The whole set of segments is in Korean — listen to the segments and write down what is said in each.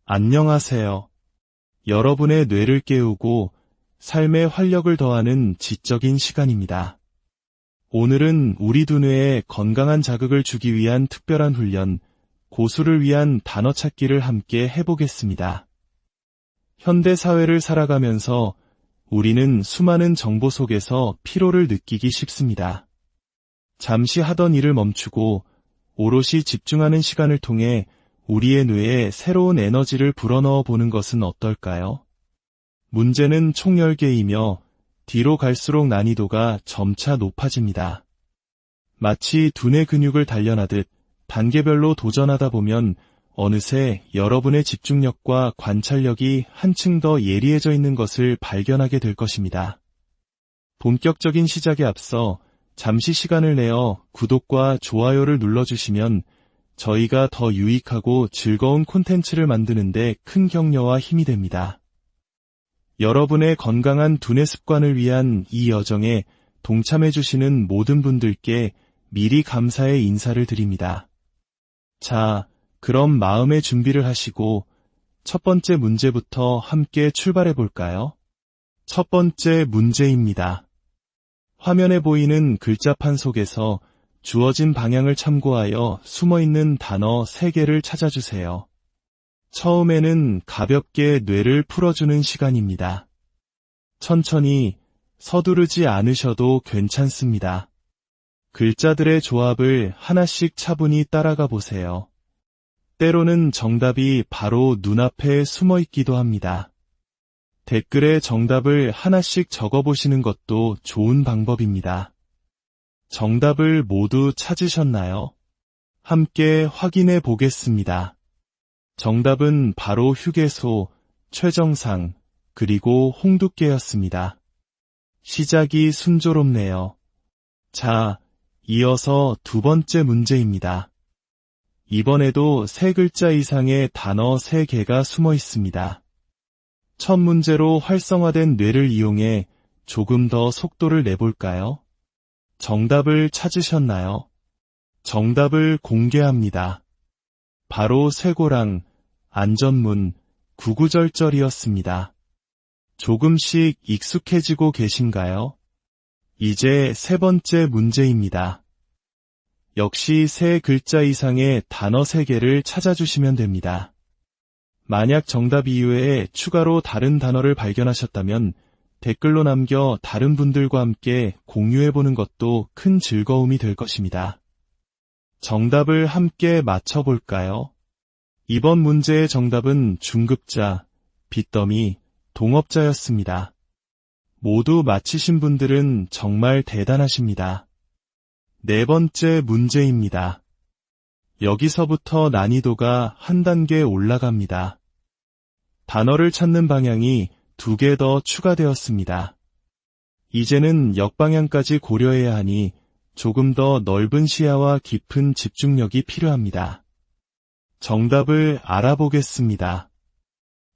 안녕하세요. 여러분의 뇌를 깨우고 삶에 활력을 더하는 지적인 시간입니다. 오늘은 우리 두뇌에 건강한 자극을 주기 위한 특별한 훈련, 고수를 위한 단어 찾기를 함께 해보겠습니다. 현대 사회를 살아가면서 우리는 수많은 정보 속에서 피로를 느끼기 쉽습니다. 잠시 하던 일을 멈추고 오롯이 집중하는 시간을 통해 우리의 뇌에 새로운 에너지를 불어넣어 보는 것은 어떨까요? 문제는 총 10개이며 뒤로 갈수록 난이도가 점차 높아집니다. 마치 두뇌 근육을 단련하듯 단계별로 도전하다 보면 어느새 여러분의 집중력과 관찰력이 한층 더 예리해져 있는 것을 발견하게 될 것입니다. 본격적인 시작에 앞서 잠시 시간을 내어 구독과 좋아요를 눌러주시면 저희가 더 유익하고 즐거운 콘텐츠를 만드는 데 큰 격려와 힘이 됩니다. 여러분의 건강한 두뇌 습관을 위한 이 여정에 동참해주시는 모든 분들께 미리 감사의 인사를 드립니다. 자, 그럼 마음의 준비를 하시고 첫 번째 문제부터 함께 출발해 볼까요? 첫 번째 문제입니다. 화면에 보이는 글자판 속에서 주어진 방향을 참고하여 숨어있는 단어 3개를 찾아주세요. 처음에는 가볍게 뇌를 풀어주는 시간입니다. 천천히 서두르지 않으셔도 괜찮습니다. 글자들의 조합을 하나씩 차분히 따라가 보세요. 때로는 정답이 바로 눈앞에 숨어있기도 합니다. 댓글에 정답을 하나씩 적어보시는 것도 좋은 방법입니다. 정답을 모두 찾으셨나요? 함께 확인해 보겠습니다. 정답은 바로 휴게소, 최정상, 그리고 홍두깨였습니다. 시작이 순조롭네요. 자, 이어서 두 번째 문제입니다. 이번에도 3글자 이상의 단어 3개가 숨어 있습니다. 첫 문제로 활성화된 뇌를 이용해 조금 더 속도를 내볼까요? 정답을 찾으셨나요? 정답을 공개합니다. 바로 쇠고랑, 안전문, 구구절절이었습니다. 조금씩 익숙해지고 계신가요? 이제 세 번째 문제입니다. 역시 3글자 이상의 단어 3개를 찾아주시면 됩니다. 만약 정답 이외에 추가로 다른 단어를 발견하셨다면 댓글로 남겨 다른 분들과 함께 공유해보는 것도 큰 즐거움이 될 것입니다. 정답을 함께 맞춰볼까요? 이번 문제의 정답은 중급자, 빚더미, 동업자였습니다. 모두 맞히신 분들은 정말 대단하십니다. 네 번째 문제입니다. 여기서부터 난이도가 한 단계 올라갑니다. 단어를 찾는 방향이 2개 더 추가되었습니다. 이제는 역방향까지 고려해야 하니 조금 더 넓은 시야와 깊은 집중력이 필요합니다. 정답을 알아보겠습니다.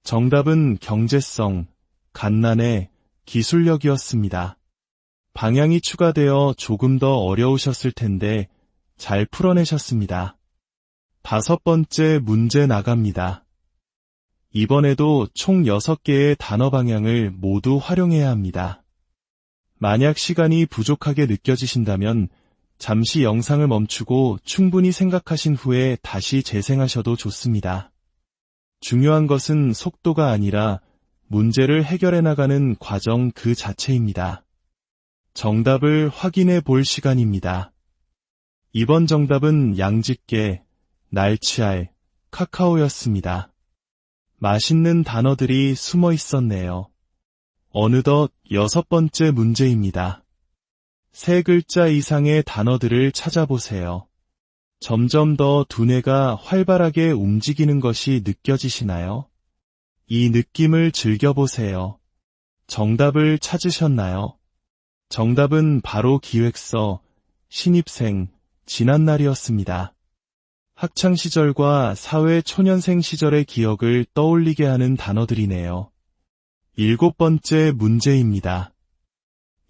정답은 경제성, 갓난의, 기술력이었습니다. 방향이 추가되어 조금 더 어려우셨을 텐데 잘 풀어내셨습니다. 5번째 문제 나갑니다. 이번에도 총 6개의 단어 방향을 모두 활용해야 합니다. 만약 시간이 부족하게 느껴지신다면 잠시 영상을 멈추고 충분히 생각하신 후에 다시 재생하셔도 좋습니다. 중요한 것은 속도가 아니라 문제를 해결해 나가는 과정 그 자체입니다. 정답을 확인해 볼 시간입니다. 이번 정답은 양집게, 날치알, 카카오였습니다. 맛있는 단어들이 숨어 있었네요. 어느덧 6번째 문제입니다. 3글자 이상의 단어들을 찾아보세요. 점점 더 두뇌가 활발하게 움직이는 것이 느껴지시나요? 이 느낌을 즐겨보세요. 정답을 찾으셨나요? 정답은 바로 기획서, 신입생, 지난날이었습니다. 학창시절과 사회초년생 시절의 기억을 떠올리게 하는 단어들이네요. 7번째 문제입니다.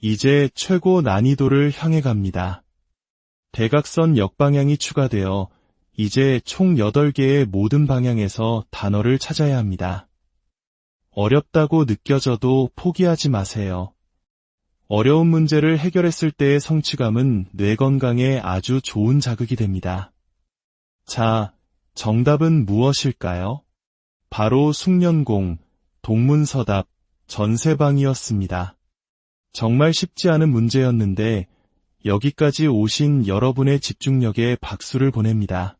이제 최고 난이도를 향해 갑니다. 대각선 역방향이 추가되어 이제 총 8개의 모든 방향에서 단어를 찾아야 합니다. 어렵다고 느껴져도 포기하지 마세요. 어려운 문제를 해결했을 때의 성취감은 뇌 건강에 아주 좋은 자극이 됩니다. 자, 정답은 무엇일까요? 바로 숙련공, 동문서답, 전세방이었습니다. 정말 쉽지 않은 문제였는데 여기까지 오신 여러분의 집중력에 박수를 보냅니다.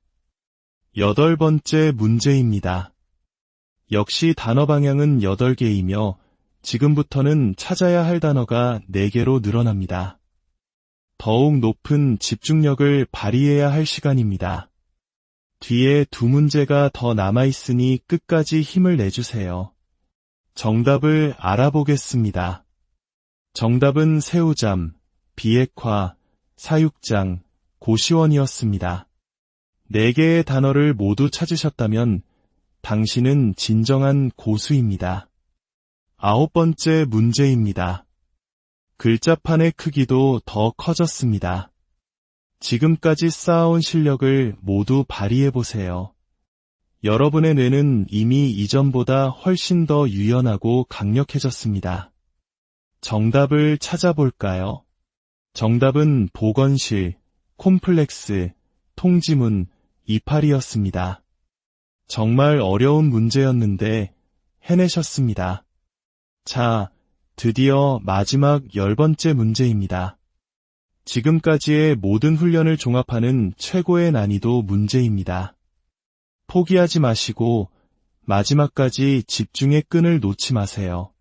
8번째 문제입니다. 역시 단어 방향은 8개이며 지금부터는 찾아야 할 단어가 4개로 늘어납니다. 더욱 높은 집중력을 발휘해야 할 시간입니다. 뒤에 2문제가 더 남아있으니 끝까지 힘을 내주세요. 정답을 알아보겠습니다. 정답은 새우잠, 비핵화, 사육장, 고시원이었습니다. 4개의 단어를 모두 찾으셨다면 당신은 진정한 고수입니다. 9번째 문제입니다. 글자판의 크기도 더 커졌습니다. 지금까지 쌓아온 실력을 모두 발휘해보세요. 여러분의 뇌는 이미 이전보다 훨씬 더 유연하고 강력해졌습니다. 정답을 찾아볼까요? 정답은 보건실, 콤플렉스, 통지문, 이파리였습니다. 정말 어려운 문제였는데 해내셨습니다. 자, 드디어 마지막 10번째 문제입니다. 지금까지의 모든 훈련을 종합하는 최고의 난이도 문제입니다. 포기하지 마시고 마지막까지 집중의 끈을 놓지 마세요.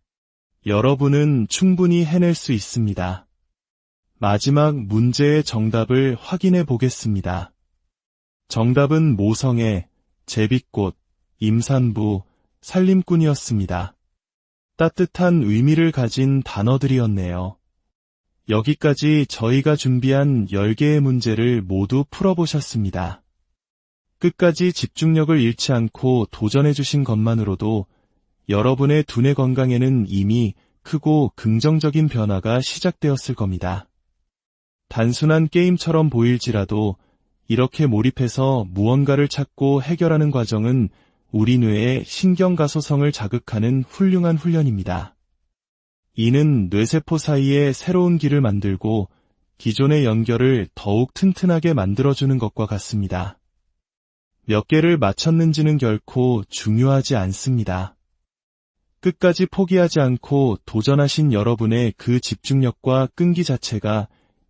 여러분은 충분히 해낼 수 있습니다. 마지막 문제의 정답을 확인해 보겠습니다. 정답은 모성애, 제비꽃, 임산부, 살림꾼이었습니다. 따뜻한 의미를 가진 단어들이었네요. 여기까지 저희가 준비한 10개의 문제를 모두 풀어보셨습니다. 끝까지 집중력을 잃지 않고 도전해주신 것만으로도 여러분의 두뇌 건강에는 이미 크고 긍정적인 변화가 시작되었을 겁니다. 단순한 게임처럼 보일지라도 이렇게 몰입해서 무언가를 찾고 해결하는 과정은 우리 뇌의 신경가소성을 자극하는 훌륭한 훈련입니다. 이는 뇌세포 사이에 새로운 길을 만들고 기존의 연결을 더욱 튼튼하게 만들어주는 것과 같습니다. 몇 개를 맞췄는지는 결코 중요하지 않습니다. 끝까지 포기하지 않고 도전하신 여러분의 그 집중력과 끈기 자체가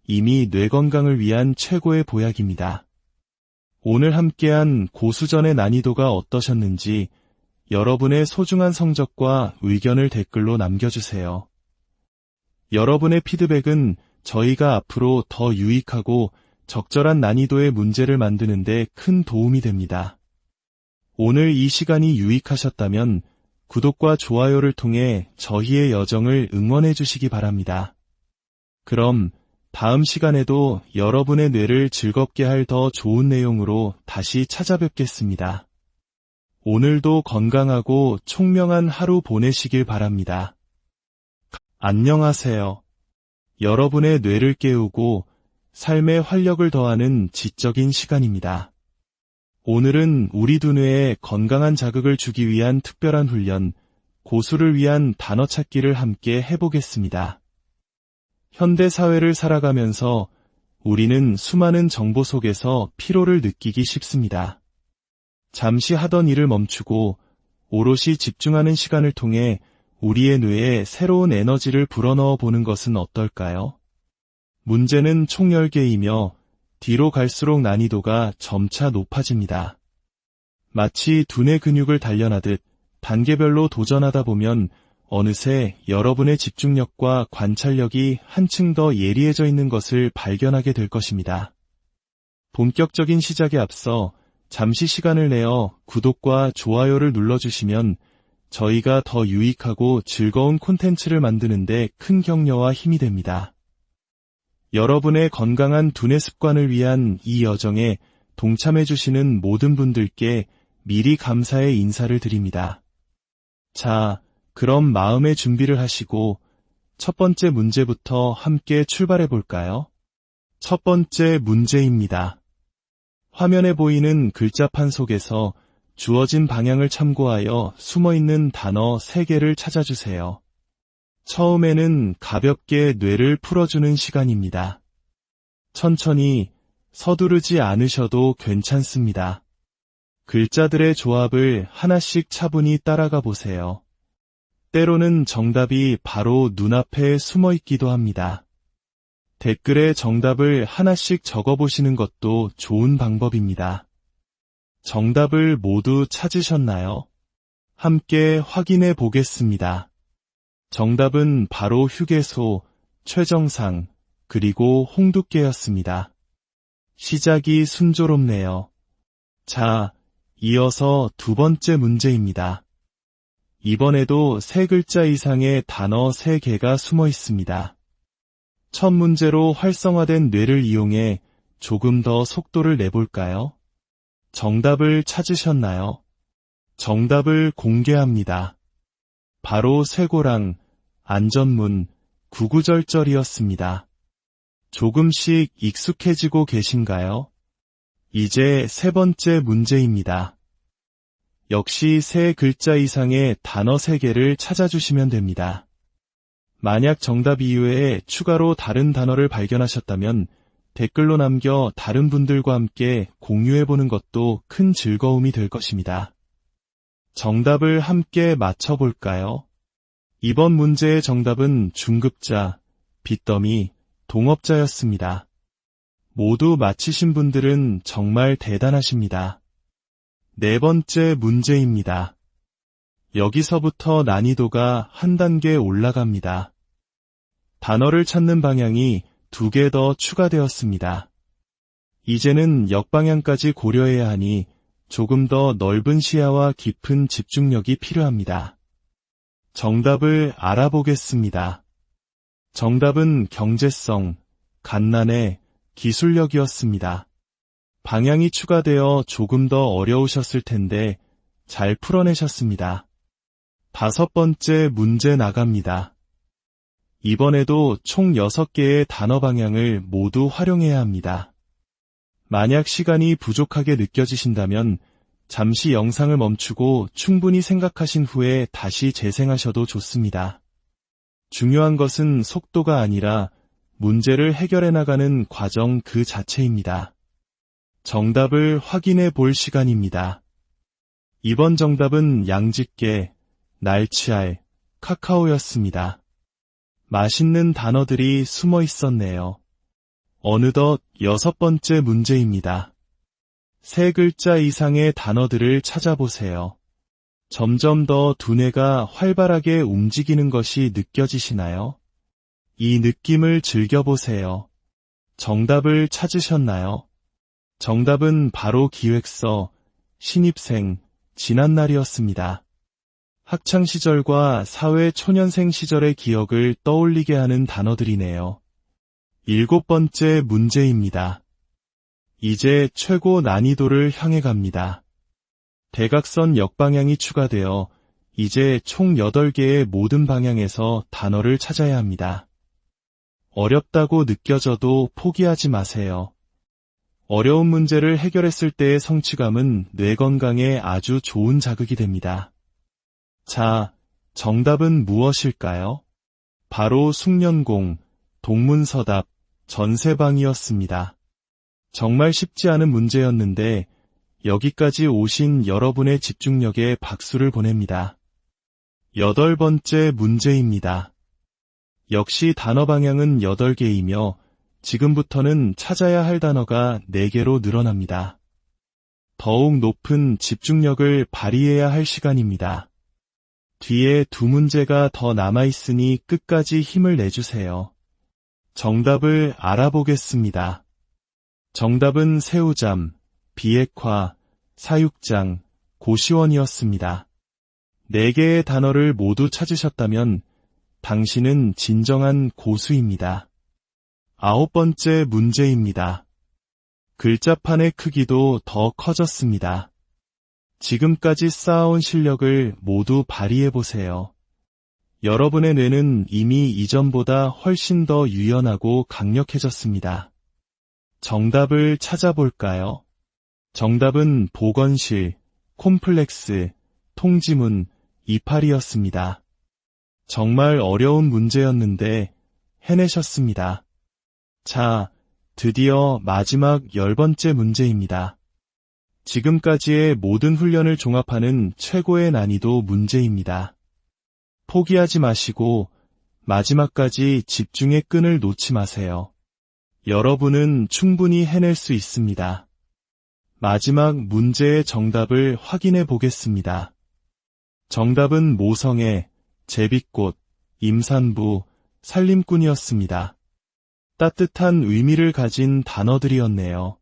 이미 뇌 건강을 위한 최고의 보약입니다. 오늘 함께한 고수전의 난이도가 어떠셨는지 여러분의 소중한 성적과 의견을 댓글로 남겨주세요. 여러분의 피드백은 저희가 앞으로 더 유익하고 적절한 난이도의 문제를 만드는 데 큰 도움이 됩니다. 오늘 이 시간이 유익하셨다면 구독과 좋아요를 통해 저희의 여정을 응원해 주시기 바랍니다. 그럼 다음 시간에도 여러분의 뇌를 즐겁게 할 더 좋은 내용으로 다시 찾아뵙겠습니다. 오늘도 건강하고 총명한 하루 보내시길 바랍니다. 안녕하세요. 여러분의 뇌를 깨우고 삶에 활력을 더하는 지적인 시간입니다. 오늘은 우리 두뇌에 건강한 자극을 주기 위한 특별한 훈련, 고수를 위한 단어 찾기를 함께 해보겠습니다. 현대 사회를 살아가면서 우리는 수많은 정보 속에서 피로를 느끼기 쉽습니다. 잠시 하던 일을 멈추고 오롯이 집중하는 시간을 통해 우리의 뇌에 새로운 에너지를 불어넣어 보는 것은 어떨까요? 문제는 총 10개이며 뒤로 갈수록 난이도가 점차 높아집니다. 마치 두뇌 근육을 단련하듯 단계별로 도전하다 보면 어느새 여러분의 집중력과 관찰력이 한층 더 예리해져 있는 것을 발견하게 될 것입니다. 본격적인 시작에 앞서 잠시 시간을 내어 구독과 좋아요를 눌러주시면 저희가 더 유익하고 즐거운 콘텐츠를 만드는 데 큰 격려와 힘이 됩니다. 여러분의 건강한 두뇌 습관을 위한 이 여정에 동참해주시는 모든 분들께 미리 감사의 인사를 드립니다. 자, 그럼 마음의 준비를 하시고 첫 번째 문제부터 함께 출발해 볼까요? 첫 번째 문제입니다. 화면에 보이는 글자판 속에서 주어진 방향을 참고하여 숨어있는 단어 3개를 찾아주세요. 처음에는 가볍게 뇌를 풀어주는 시간입니다. 천천히 서두르지 않으셔도 괜찮습니다. 글자들의 조합을 하나씩 차분히 따라가 보세요. 때로는 정답이 바로 눈앞에 숨어 있기도 합니다. 댓글에 정답을 하나씩 적어보시는 것도 좋은 방법입니다. 정답을 모두 찾으셨나요? 함께 확인해 보겠습니다. 정답은 바로 휴게소, 최정상, 그리고 홍두깨였습니다. 시작이 순조롭네요. 자, 이어서 2번째 문제입니다. 이번에도 3글자 이상의 단어 3개가 숨어 있습니다. 첫 문제로 활성화된 뇌를 이용해 조금 더 속도를 내볼까요? 정답을 찾으셨나요? 정답을 공개합니다. 바로 쇠고랑, 안전문, 구구절절이었습니다. 조금씩 익숙해지고 계신가요? 이제 3번째 문제입니다. 역시 3글자 이상의 단어 3개를 찾아주시면 됩니다. 만약 정답 이외에 추가로 다른 단어를 발견하셨다면 댓글로 남겨 다른 분들과 함께 공유해보는 것도 큰 즐거움이 될 것입니다. 정답을 함께 맞춰볼까요? 이번 문제의 정답은 중급자, 빚더미, 동업자였습니다. 모두 맞히신 분들은 정말 대단하십니다. 4번째 문제입니다. 여기서부터 난이도가 한 단계 올라갑니다. 단어를 찾는 방향이 2개 더 추가되었습니다. 이제는 역방향까지 고려해야 하니 조금 더 넓은 시야와 깊은 집중력이 필요합니다. 정답을 알아보겠습니다. 정답은 경제성, 갓난의, 기술력이었습니다. 방향이 추가되어 조금 더 어려우셨을 텐데 잘 풀어내셨습니다. 5번째 문제 나갑니다. 이번에도 총 6개의 단어 방향을 모두 활용해야 합니다. 만약 시간이 부족하게 느껴지신다면 잠시 영상을 멈추고 충분히 생각하신 후에 다시 재생하셔도 좋습니다. 중요한 것은 속도가 아니라 문제를 해결해 나가는 과정 그 자체입니다. 정답을 확인해 볼 시간입니다. 이번 정답은 양집게, 날치알, 카카오였습니다. 맛있는 단어들이 숨어 있었네요. 어느덧 6번째 문제입니다. 3글자 이상의 단어들을 찾아보세요. 점점 더 두뇌가 활발하게 움직이는 것이 느껴지시나요? 이 느낌을 즐겨보세요. 정답을 찾으셨나요? 정답은 바로 기획서, 신입생, 지난날이었습니다. 학창시절과 사회초년생 시절의 기억을 떠올리게 하는 단어들이네요. 7번째 문제입니다. 이제 최고 난이도를 향해 갑니다. 대각선 역방향이 추가되어 이제 총 8개의 모든 방향에서 단어를 찾아야 합니다. 어렵다고 느껴져도 포기하지 마세요. 어려운 문제를 해결했을 때의 성취감은 뇌 건강에 아주 좋은 자극이 됩니다. 자, 정답은 무엇일까요? 바로 숙련공, 동문서답, 전세방이었습니다. 정말 쉽지 않은 문제였는데 여기까지 오신 여러분의 집중력에 박수를 보냅니다. 8번째 문제입니다. 역시 단어 방향은 8개이며 지금부터는 찾아야 할 단어가 4개로 늘어납니다. 더욱 높은 집중력을 발휘해야 할 시간입니다. 뒤에 2문제가 더 남아있으니 끝까지 힘을 내주세요. 정답을 알아보겠습니다. 정답은 새우잠, 비핵화, 사육장, 고시원이었습니다. 4개의 단어를 모두 찾으셨다면 당신은 진정한 고수입니다. 9번째 문제입니다. 글자판의 크기도 더 커졌습니다. 지금까지 쌓아온 실력을 모두 발휘해보세요. 여러분의 뇌는 이미 이전보다 훨씬 더 유연하고 강력해졌습니다. 정답을 찾아볼까요? 정답은 보건실, 콤플렉스, 통지문, 이파리였습니다. 정말 어려운 문제였는데 해내셨습니다. 자, 드디어 마지막 10번째 문제입니다. 지금까지의 모든 훈련을 종합하는 최고의 난이도 문제입니다. 포기하지 마시고 마지막까지 집중의 끈을 놓지 마세요. 여러분은 충분히 해낼 수 있습니다. 마지막 문제의 정답을 확인해 보겠습니다. 정답은 모성애, 제비꽃, 임산부, 살림꾼이었습니다. 따뜻한 의미를 가진 단어들이었네요.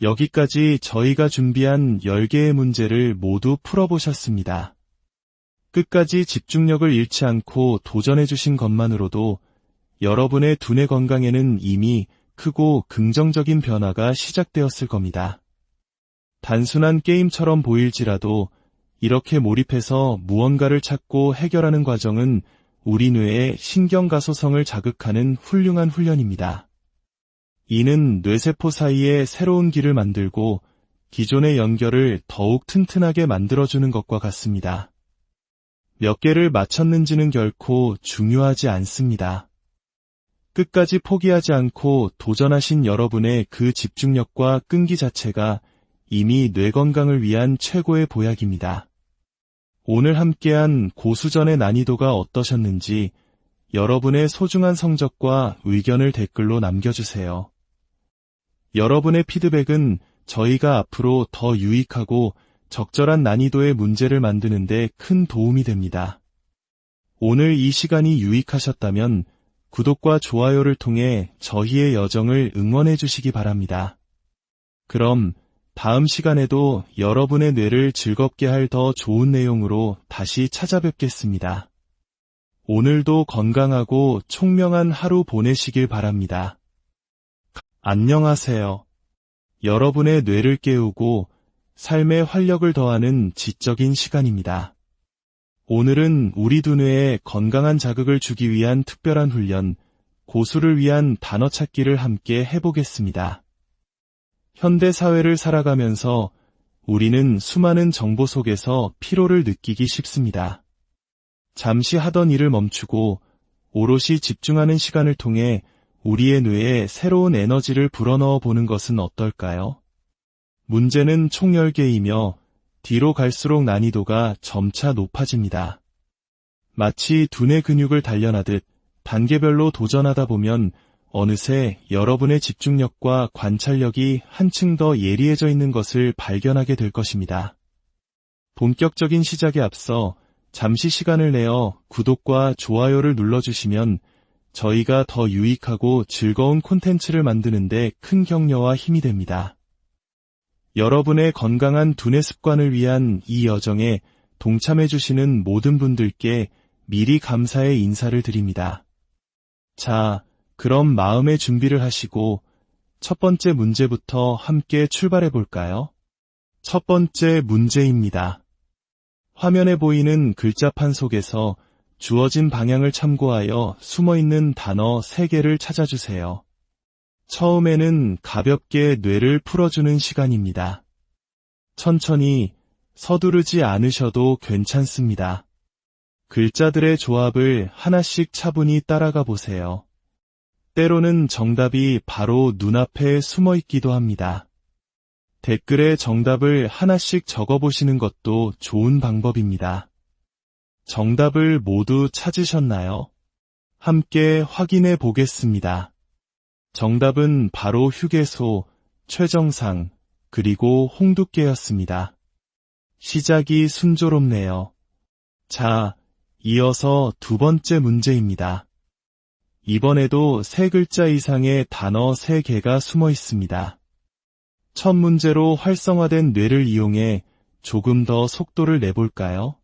여기까지 저희가 준비한 10개의 문제를 모두 풀어보셨습니다. 끝까지 집중력을 잃지 않고 도전해주신 것만으로도 여러분의 두뇌 건강에는 이미 크고 긍정적인 변화가 시작되었을 겁니다. 단순한 게임처럼 보일지라도 이렇게 몰입해서 무언가를 찾고 해결하는 과정은 우리 뇌의 신경가소성을 자극하는 훌륭한 훈련입니다. 이는 뇌세포 사이에 새로운 길을 만들고 기존의 연결을 더욱 튼튼하게 만들어주는 것과 같습니다. 몇 개를 맞췄는지는 결코 중요하지 않습니다. 끝까지 포기하지 않고 도전하신 여러분의 그 집중력과 끈기 자체가 이미 뇌 건강을 위한 최고의 보약입니다. 오늘 함께한 고수전의 난이도가 어떠셨는지 여러분의 소중한 성적과 의견을 댓글로 남겨주세요. 여러분의 피드백은 저희가 앞으로 더 유익하고 적절한 난이도의 문제를 만드는 데 큰 도움이 됩니다. 오늘 이 시간이 유익하셨다면 구독과 좋아요를 통해 저희의 여정을 응원해 주시기 바랍니다. 그럼 다음 시간에도 여러분의 뇌를 즐겁게 할 더 좋은 내용으로 다시 찾아뵙겠습니다. 오늘도 건강하고 총명한 하루 보내시길 바랍니다. 안녕하세요. 여러분의 뇌를 깨우고 삶의 활력을 더하는 지적인 시간입니다. 오늘은 우리 두뇌에 건강한 자극을 주기 위한 특별한 훈련, 고수를 위한 단어 찾기를 함께 해보겠습니다. 현대 사회를 살아가면서 우리는 수많은 정보 속에서 피로를 느끼기 쉽습니다. 잠시 하던 일을 멈추고 오롯이 집중하는 시간을 통해 우리의 뇌에 새로운 에너지를 불어넣어 보는 것은 어떨까요? 문제는 총 10개이며 뒤로 갈수록 난이도가 점차 높아집니다. 마치 두뇌 근육을 단련하듯 단계별로 도전하다 보면 어느새 여러분의 집중력과 관찰력이 한층 더 예리해져 있는 것을 발견하게 될 것입니다. 본격적인 시작에 앞서 잠시 시간을 내어 구독과 좋아요를 눌러주시면 저희가 더 유익하고 즐거운 콘텐츠를 만드는 데 큰 격려와 힘이 됩니다. 여러분의 건강한 두뇌 습관을 위한 이 여정에 동참해주시는 모든 분들께 미리 감사의 인사를 드립니다. 자, 그럼 마음의 준비를 하시고 첫 번째 문제부터 함께 출발해 볼까요? 첫 번째 문제입니다. 화면에 보이는 글자판 속에서 주어진 방향을 참고하여 숨어있는 단어 3개를 찾아주세요. 처음에는 가볍게 뇌를 풀어주는 시간입니다. 천천히 서두르지 않으셔도 괜찮습니다. 글자들의 조합을 하나씩 차분히 따라가 보세요. 때로는 정답이 바로 눈앞에 숨어 있기도 합니다. 댓글에 정답을 하나씩 적어보시는 것도 좋은 방법입니다. 정답을 모두 찾으셨나요? 함께 확인해 보겠습니다. 정답은 바로 휴게소, 최정상, 그리고 홍두깨였습니다. 시작이 순조롭네요. 자, 이어서 두 번째 문제입니다. 이번에도 3글자 이상의 단어 3개가 숨어 있습니다. 첫 문제로 활성화된 뇌를 이용해 조금 더 속도를 내볼까요?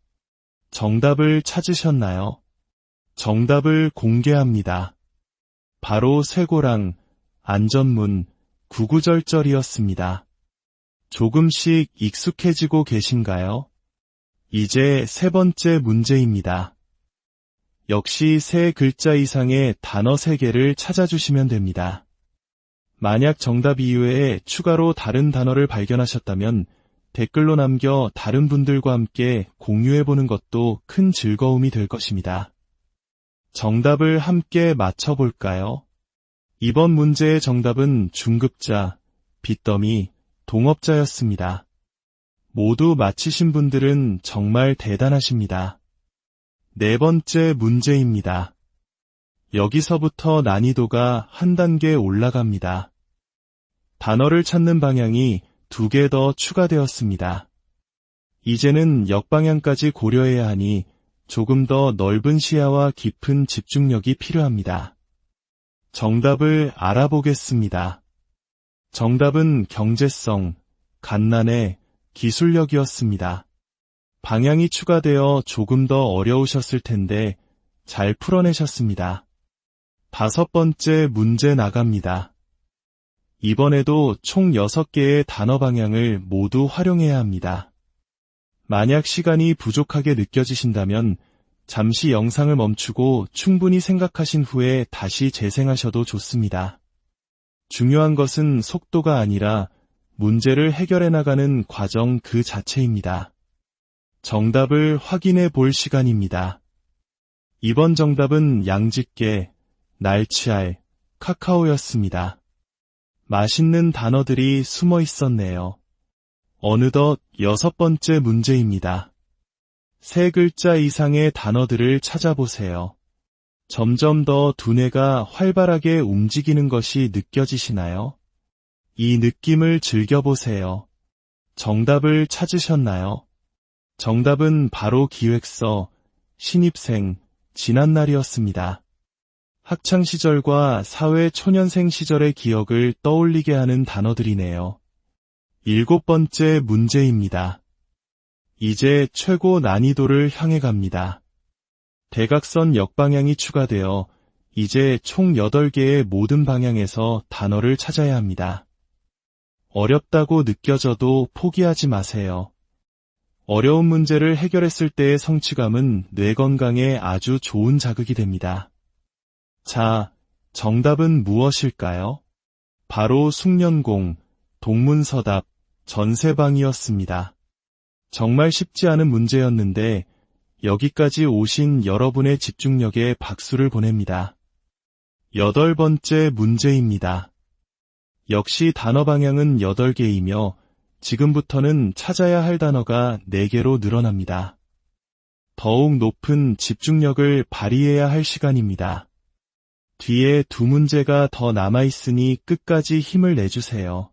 정답을 찾으셨나요? 정답을 공개합니다. 바로 쇠고랑, 안전문, 구구절절이었습니다. 조금씩 익숙해지고 계신가요? 이제 세 번째 문제입니다. 역시 3글자 이상의 단어 3개를 찾아주시면 됩니다. 만약 정답 이외에 추가로 다른 단어를 발견하셨다면 댓글로 남겨 다른 분들과 함께 공유해보는 것도 큰 즐거움이 될 것입니다. 정답을 함께 맞춰볼까요? 이번 문제의 정답은 중급자, 빚더미, 동업자였습니다. 모두 맞히신 분들은 정말 대단하십니다. 네 번째 문제입니다. 여기서부터 난이도가 한 단계 올라갑니다. 단어를 찾는 방향이 2개 더 추가되었습니다. 이제는 역방향까지 고려해야 하니 조금 더 넓은 시야와 깊은 집중력이 필요합니다. 정답을 알아보겠습니다. 정답은 경제성, 갓난의, 기술력이었습니다. 방향이 추가되어 조금 더 어려우셨을 텐데 잘 풀어내셨습니다. 5번째 문제 나갑니다. 이번에도 총 6개의 단어 방향을 모두 활용해야 합니다. 만약 시간이 부족하게 느껴지신다면 잠시 영상을 멈추고 충분히 생각하신 후에 다시 재생하셔도 좋습니다. 중요한 것은 속도가 아니라 문제를 해결해 나가는 과정 그 자체입니다. 정답을 확인해 볼 시간입니다. 이번 정답은 양집게, 날치알, 카카오였습니다. 맛있는 단어들이 숨어 있었네요. 어느덧 6번째 문제입니다. 3글자 이상의 단어들을 찾아보세요. 점점 더 두뇌가 활발하게 움직이는 것이 느껴지시나요? 이 느낌을 즐겨보세요. 정답을 찾으셨나요? 정답은 바로 기획서, 신입생, 지난날이었습니다. 학창시절과 사회초년생 시절의 기억을 떠올리게 하는 단어들이네요. 7번째 문제입니다. 이제 최고 난이도를 향해 갑니다. 대각선 역방향이 추가되어 이제 총 8개의 모든 방향에서 단어를 찾아야 합니다. 어렵다고 느껴져도 포기하지 마세요. 어려운 문제를 해결했을 때의 성취감은 뇌 건강에 아주 좋은 자극이 됩니다. 자, 정답은 무엇일까요? 바로 숙련공, 동문서답, 전세방이었습니다. 정말 쉽지 않은 문제였는데 여기까지 오신 여러분의 집중력에 박수를 보냅니다. 8번째 문제입니다. 역시 단어 방향은 8개이며 지금부터는 찾아야 할 단어가 4개로 늘어납니다. 더욱 높은 집중력을 발휘해야 할 시간입니다. 뒤에 2문제가 더 남아있으니 끝까지 힘을 내주세요.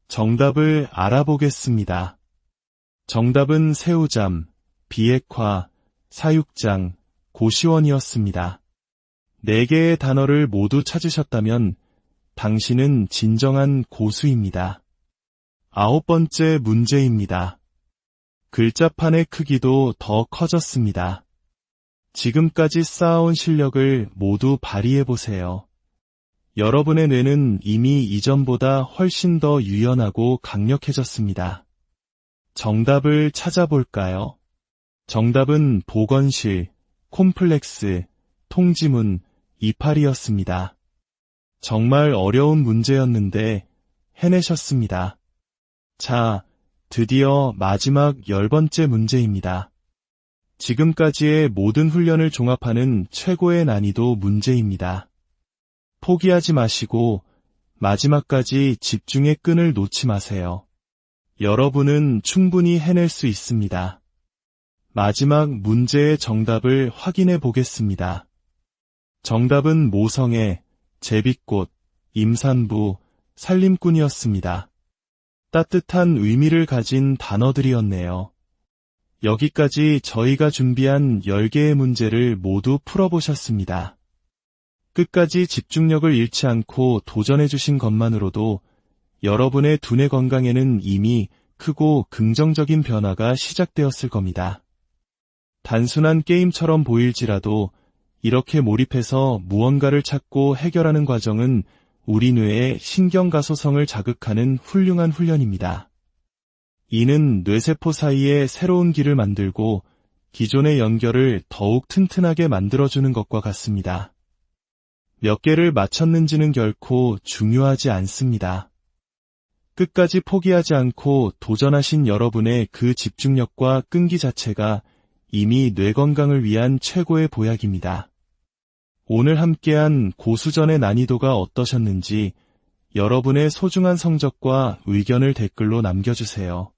정답을 알아보겠습니다. 정답은 새우잠, 비핵화, 사육장, 고시원이었습니다. 4개의 단어를 모두 찾으셨다면 당신은 진정한 고수입니다. 9번째 문제입니다. 글자판의 크기도 더 커졌습니다. 지금까지 쌓아온 실력을 모두 발휘해보세요. 여러분의 뇌는 이미 이전보다 훨씬 더 유연하고 강력해졌습니다. 정답을 찾아볼까요? 정답은 보건실, 콤플렉스, 통지문, 이파리였습니다. 정말 어려운 문제였는데 해내셨습니다. 자, 드디어 마지막 10번째 문제입니다. 지금까지의 모든 훈련을 종합하는 최고의 난이도 문제입니다. 포기하지 마시고 마지막까지 집중의 끈을 놓지 마세요. 여러분은 충분히 해낼 수 있습니다. 마지막 문제의 정답을 확인해 보겠습니다. 정답은 모성애, 제비꽃, 임산부, 살림꾼이었습니다. 따뜻한 의미를 가진 단어들이었네요. 여기까지 저희가 준비한 10개의 문제를 모두 풀어보셨습니다. 끝까지 집중력을 잃지 않고 도전해주신 것만으로도 여러분의 두뇌 건강에는 이미 크고 긍정적인 변화가 시작되었을 겁니다. 단순한 게임처럼 보일지라도 이렇게 몰입해서 무언가를 찾고 해결하는 과정은 우리 뇌의 신경가소성을 자극하는 훌륭한 훈련입니다. 이는 뇌세포 사이에 새로운 길을 만들고 기존의 연결을 더욱 튼튼하게 만들어주는 것과 같습니다. 몇 개를 맞췄는지는 결코 중요하지 않습니다. 끝까지 포기하지 않고 도전하신 여러분의 그 집중력과 끈기 자체가 이미 뇌 건강을 위한 최고의 보약입니다. 오늘 함께한 고수전의 난이도가 어떠셨는지 여러분의 소중한 성적과 의견을 댓글로 남겨주세요.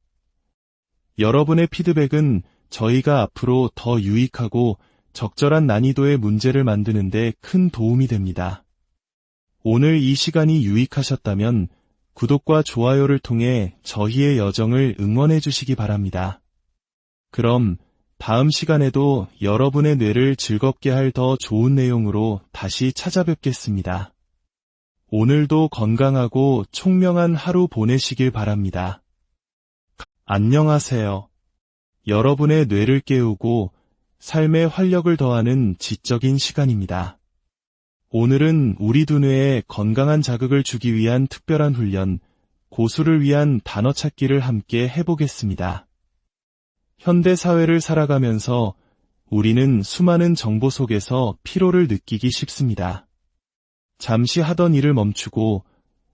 여러분의 피드백은 저희가 앞으로 더 유익하고 적절한 난이도의 문제를 만드는 데 큰 도움이 됩니다. 오늘 이 시간이 유익하셨다면 구독과 좋아요를 통해 저희의 여정을 응원해 주시기 바랍니다. 그럼 다음 시간에도 여러분의 뇌를 즐겁게 할 더 좋은 내용으로 다시 찾아뵙겠습니다. 오늘도 건강하고 총명한 하루 보내시길 바랍니다. 안녕하세요. 여러분의 뇌를 깨우고 삶의 활력을 더하는 지적인 시간입니다. 오늘은 우리 두뇌에 건강한 자극을 주기 위한 특별한 훈련, 고수를 위한 단어 찾기를 함께 해보겠습니다. 현대 사회를 살아가면서 우리는 수많은 정보 속에서 피로를 느끼기 쉽습니다. 잠시 하던 일을 멈추고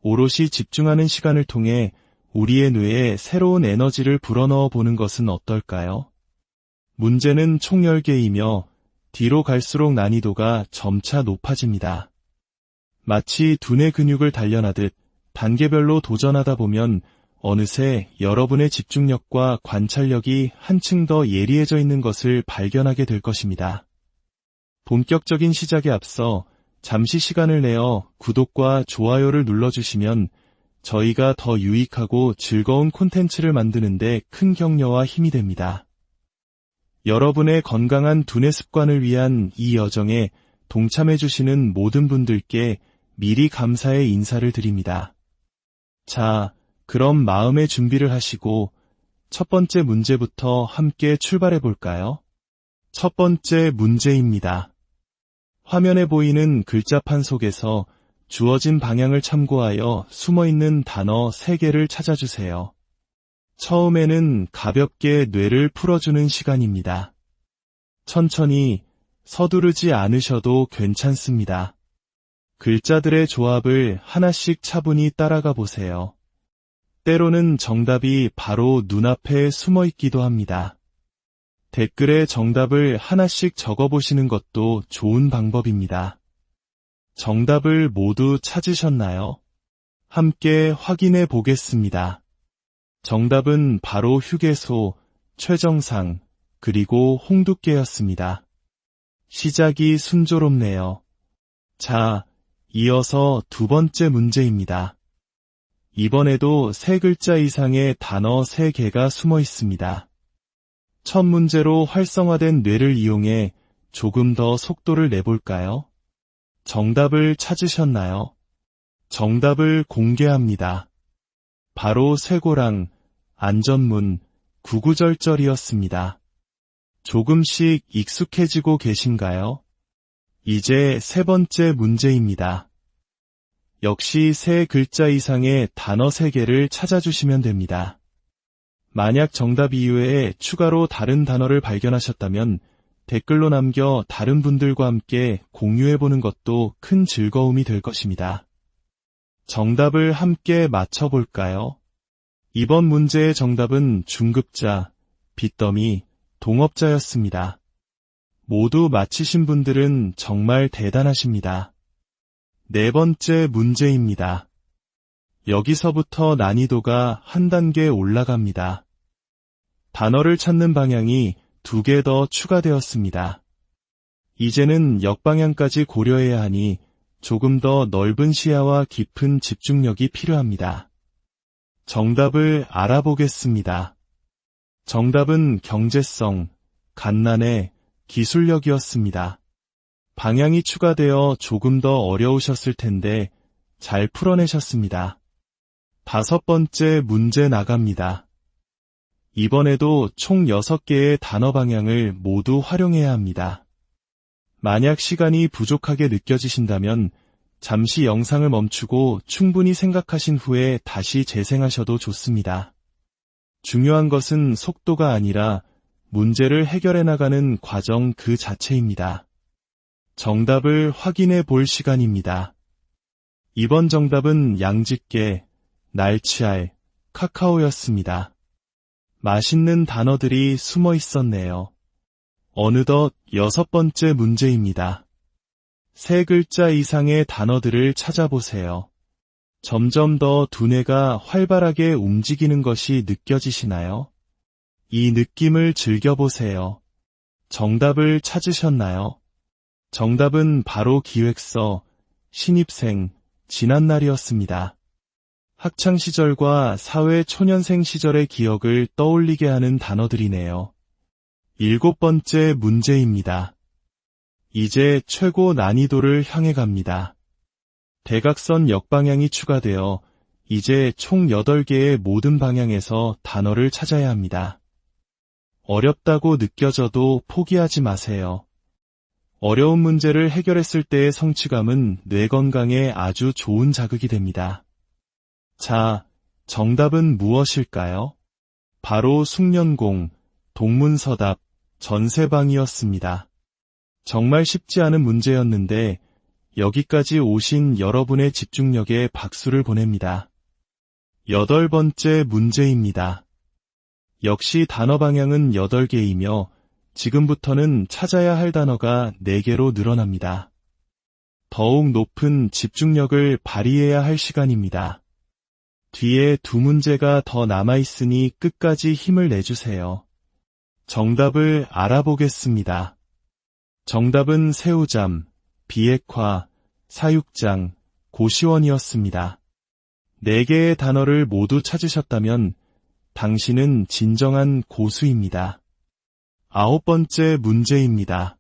오롯이 집중하는 시간을 통해 우리의 뇌에 새로운 에너지를 불어넣어 보는 것은 어떨까요? 문제는 총 10개이며 뒤로 갈수록 난이도가 점차 높아집니다. 마치 두뇌 근육을 단련하듯 단계별로 도전하다 보면 어느새 여러분의 집중력과 관찰력이 한층 더 예리해져 있는 것을 발견하게 될 것입니다. 본격적인 시작에 앞서 잠시 시간을 내어 구독과 좋아요를 눌러주시면 저희가 더 유익하고 즐거운 콘텐츠를 만드는 데 큰 격려와 힘이 됩니다. 여러분의 건강한 두뇌 습관을 위한 이 여정에 동참해주시는 모든 분들께 미리 감사의 인사를 드립니다. 자, 그럼 마음의 준비를 하시고 첫 번째 문제부터 함께 출발해 볼까요? 첫 번째 문제입니다. 화면에 보이는 글자판 속에서 주어진 방향을 참고하여 숨어있는 단어 3개를 찾아주세요. 처음에는 가볍게 뇌를 풀어주는 시간입니다. 천천히 서두르지 않으셔도 괜찮습니다. 글자들의 조합을 하나씩 차분히 따라가 보세요. 때로는 정답이 바로 눈앞에 숨어 있기도 합니다. 댓글에 정답을 하나씩 적어보시는 것도 좋은 방법입니다. 정답을 모두 찾으셨나요? 함께 확인해 보겠습니다. 정답은 바로 휴게소, 최정상, 그리고 홍두깨였습니다. 시작이 순조롭네요. 자, 이어서 두 번째 문제입니다. 이번에도 3글자 이상의 단어 3개가 숨어 있습니다. 첫 문제로 활성화된 뇌를 이용해 조금 더 속도를 내볼까요? 정답을 찾으셨나요? 정답을 공개합니다. 바로 쇠고랑, 안전문, 구구절절이었습니다. 조금씩 익숙해지고 계신가요? 이제 세 번째 문제입니다. 역시 3글자 이상의 단어 3개를 찾아주시면 됩니다. 만약 정답 이외에 추가로 다른 단어를 발견하셨다면 댓글로 남겨 다른 분들과 함께 공유해보는 것도 큰 즐거움이 될 것입니다. 정답을 함께 맞춰볼까요? 이번 문제의 정답은 중급자, 빚더미, 동업자였습니다. 모두 맞히신 분들은 정말 대단하십니다. 네 번째 문제입니다. 여기서부터 난이도가 한 단계 올라갑니다. 단어를 찾는 방향이 2개 더 추가되었습니다. 이제는 역방향까지 고려해야 하니 조금 더 넓은 시야와 깊은 집중력이 필요합니다. 정답을 알아보겠습니다. 정답은 경제성, 갓난의, 기술력이었습니다. 방향이 추가되어 조금 더 어려우셨을 텐데 잘 풀어내셨습니다. 5번째 문제 나갑니다. 이번에도 총 6개의 단어 방향을 모두 활용해야 합니다. 만약 시간이 부족하게 느껴지신다면 잠시 영상을 멈추고 충분히 생각하신 후에 다시 재생하셔도 좋습니다. 중요한 것은 속도가 아니라 문제를 해결해 나가는 과정 그 자체입니다. 정답을 확인해 볼 시간입니다. 이번 정답은 양집게, 날치알, 카카오였습니다. 맛있는 단어들이 숨어 있었네요. 어느덧 6번째 문제입니다. 3글자 이상의 단어들을 찾아보세요. 점점 더 두뇌가 활발하게 움직이는 것이 느껴지시나요? 이 느낌을 즐겨보세요. 정답을 찾으셨나요? 정답은 바로 기획서, 신입생, 지난날이었습니다. 학창시절과 사회초년생 시절의 기억을 떠올리게 하는 단어들이네요. 7번째 문제입니다. 이제 최고 난이도를 향해 갑니다. 대각선 역방향이 추가되어 이제 총 8개의 모든 방향에서 단어를 찾아야 합니다. 어렵다고 느껴져도 포기하지 마세요. 어려운 문제를 해결했을 때의 성취감은 뇌 건강에 아주 좋은 자극이 됩니다. 자, 정답은 무엇일까요? 바로 숙련공, 동문서답, 전세방이었습니다. 정말 쉽지 않은 문제였는데 여기까지 오신 여러분의 집중력에 박수를 보냅니다. 8번째 문제입니다. 역시 단어 방향은 8개이며 지금부터는 찾아야 할 단어가 4개로 늘어납니다. 더욱 높은 집중력을 발휘해야 할 시간입니다. 뒤에 2문제가 더 남아있으니 끝까지 힘을 내주세요. 정답을 알아보겠습니다. 정답은 새우잠, 비핵화, 사육장, 고시원이었습니다. 4개의 단어를 모두 찾으셨다면 당신은 진정한 고수입니다. 9번째 문제입니다.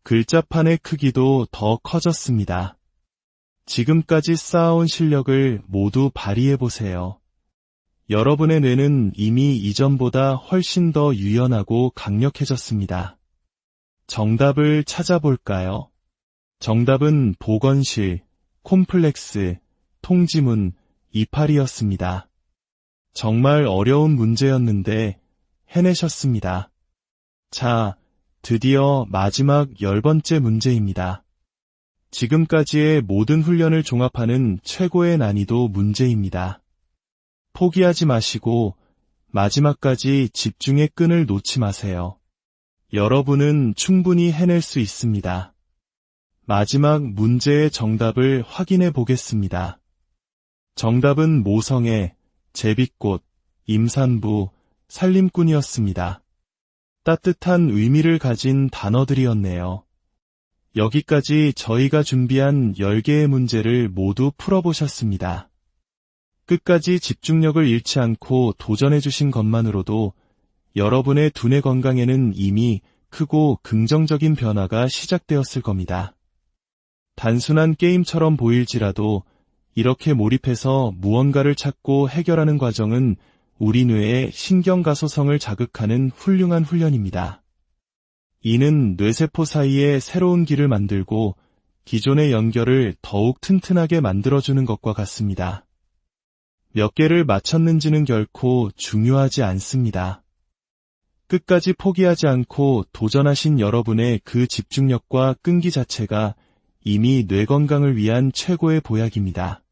글자판의 크기도 더 커졌습니다. 지금까지 쌓아온 실력을 모두 발휘해보세요. 여러분의 뇌는 이미 이전보다 훨씬 더 유연하고 강력해졌습니다. 정답을 찾아볼까요? 정답은 보건실, 콤플렉스, 통지문, 이파리였습니다. 정말 어려운 문제였는데 해내셨습니다. 자, 드디어 마지막 10번째 문제입니다. 지금까지의 모든 훈련을 종합하는 최고의 난이도 문제입니다. 포기하지 마시고 마지막까지 집중의 끈을 놓지 마세요. 여러분은 충분히 해낼 수 있습니다. 마지막 문제의 정답을 확인해 보겠습니다. 정답은 모성애, 제비꽃, 임산부, 살림꾼이었습니다. 따뜻한 의미를 가진 단어들이었네요. 여기까지 저희가 준비한 10개의 문제를 모두 풀어보셨습니다. 끝까지 집중력을 잃지 않고 도전해주신 것만으로도 여러분의 두뇌 건강에는 이미 크고 긍정적인 변화가 시작되었을 겁니다. 단순한 게임처럼 보일지라도 이렇게 몰입해서 무언가를 찾고 해결하는 과정은 우리 뇌의 신경가소성을 자극하는 훌륭한 훈련입니다. 이는 뇌세포 사이에 새로운 길을 만들고 기존의 연결을 더욱 튼튼하게 만들어주는 것과 같습니다. 몇 개를 맞췄는지는 결코 중요하지 않습니다. 끝까지 포기하지 않고 도전하신 여러분의 그 집중력과 끈기 자체가 이미 뇌 건강을 위한 최고의 보약입니다.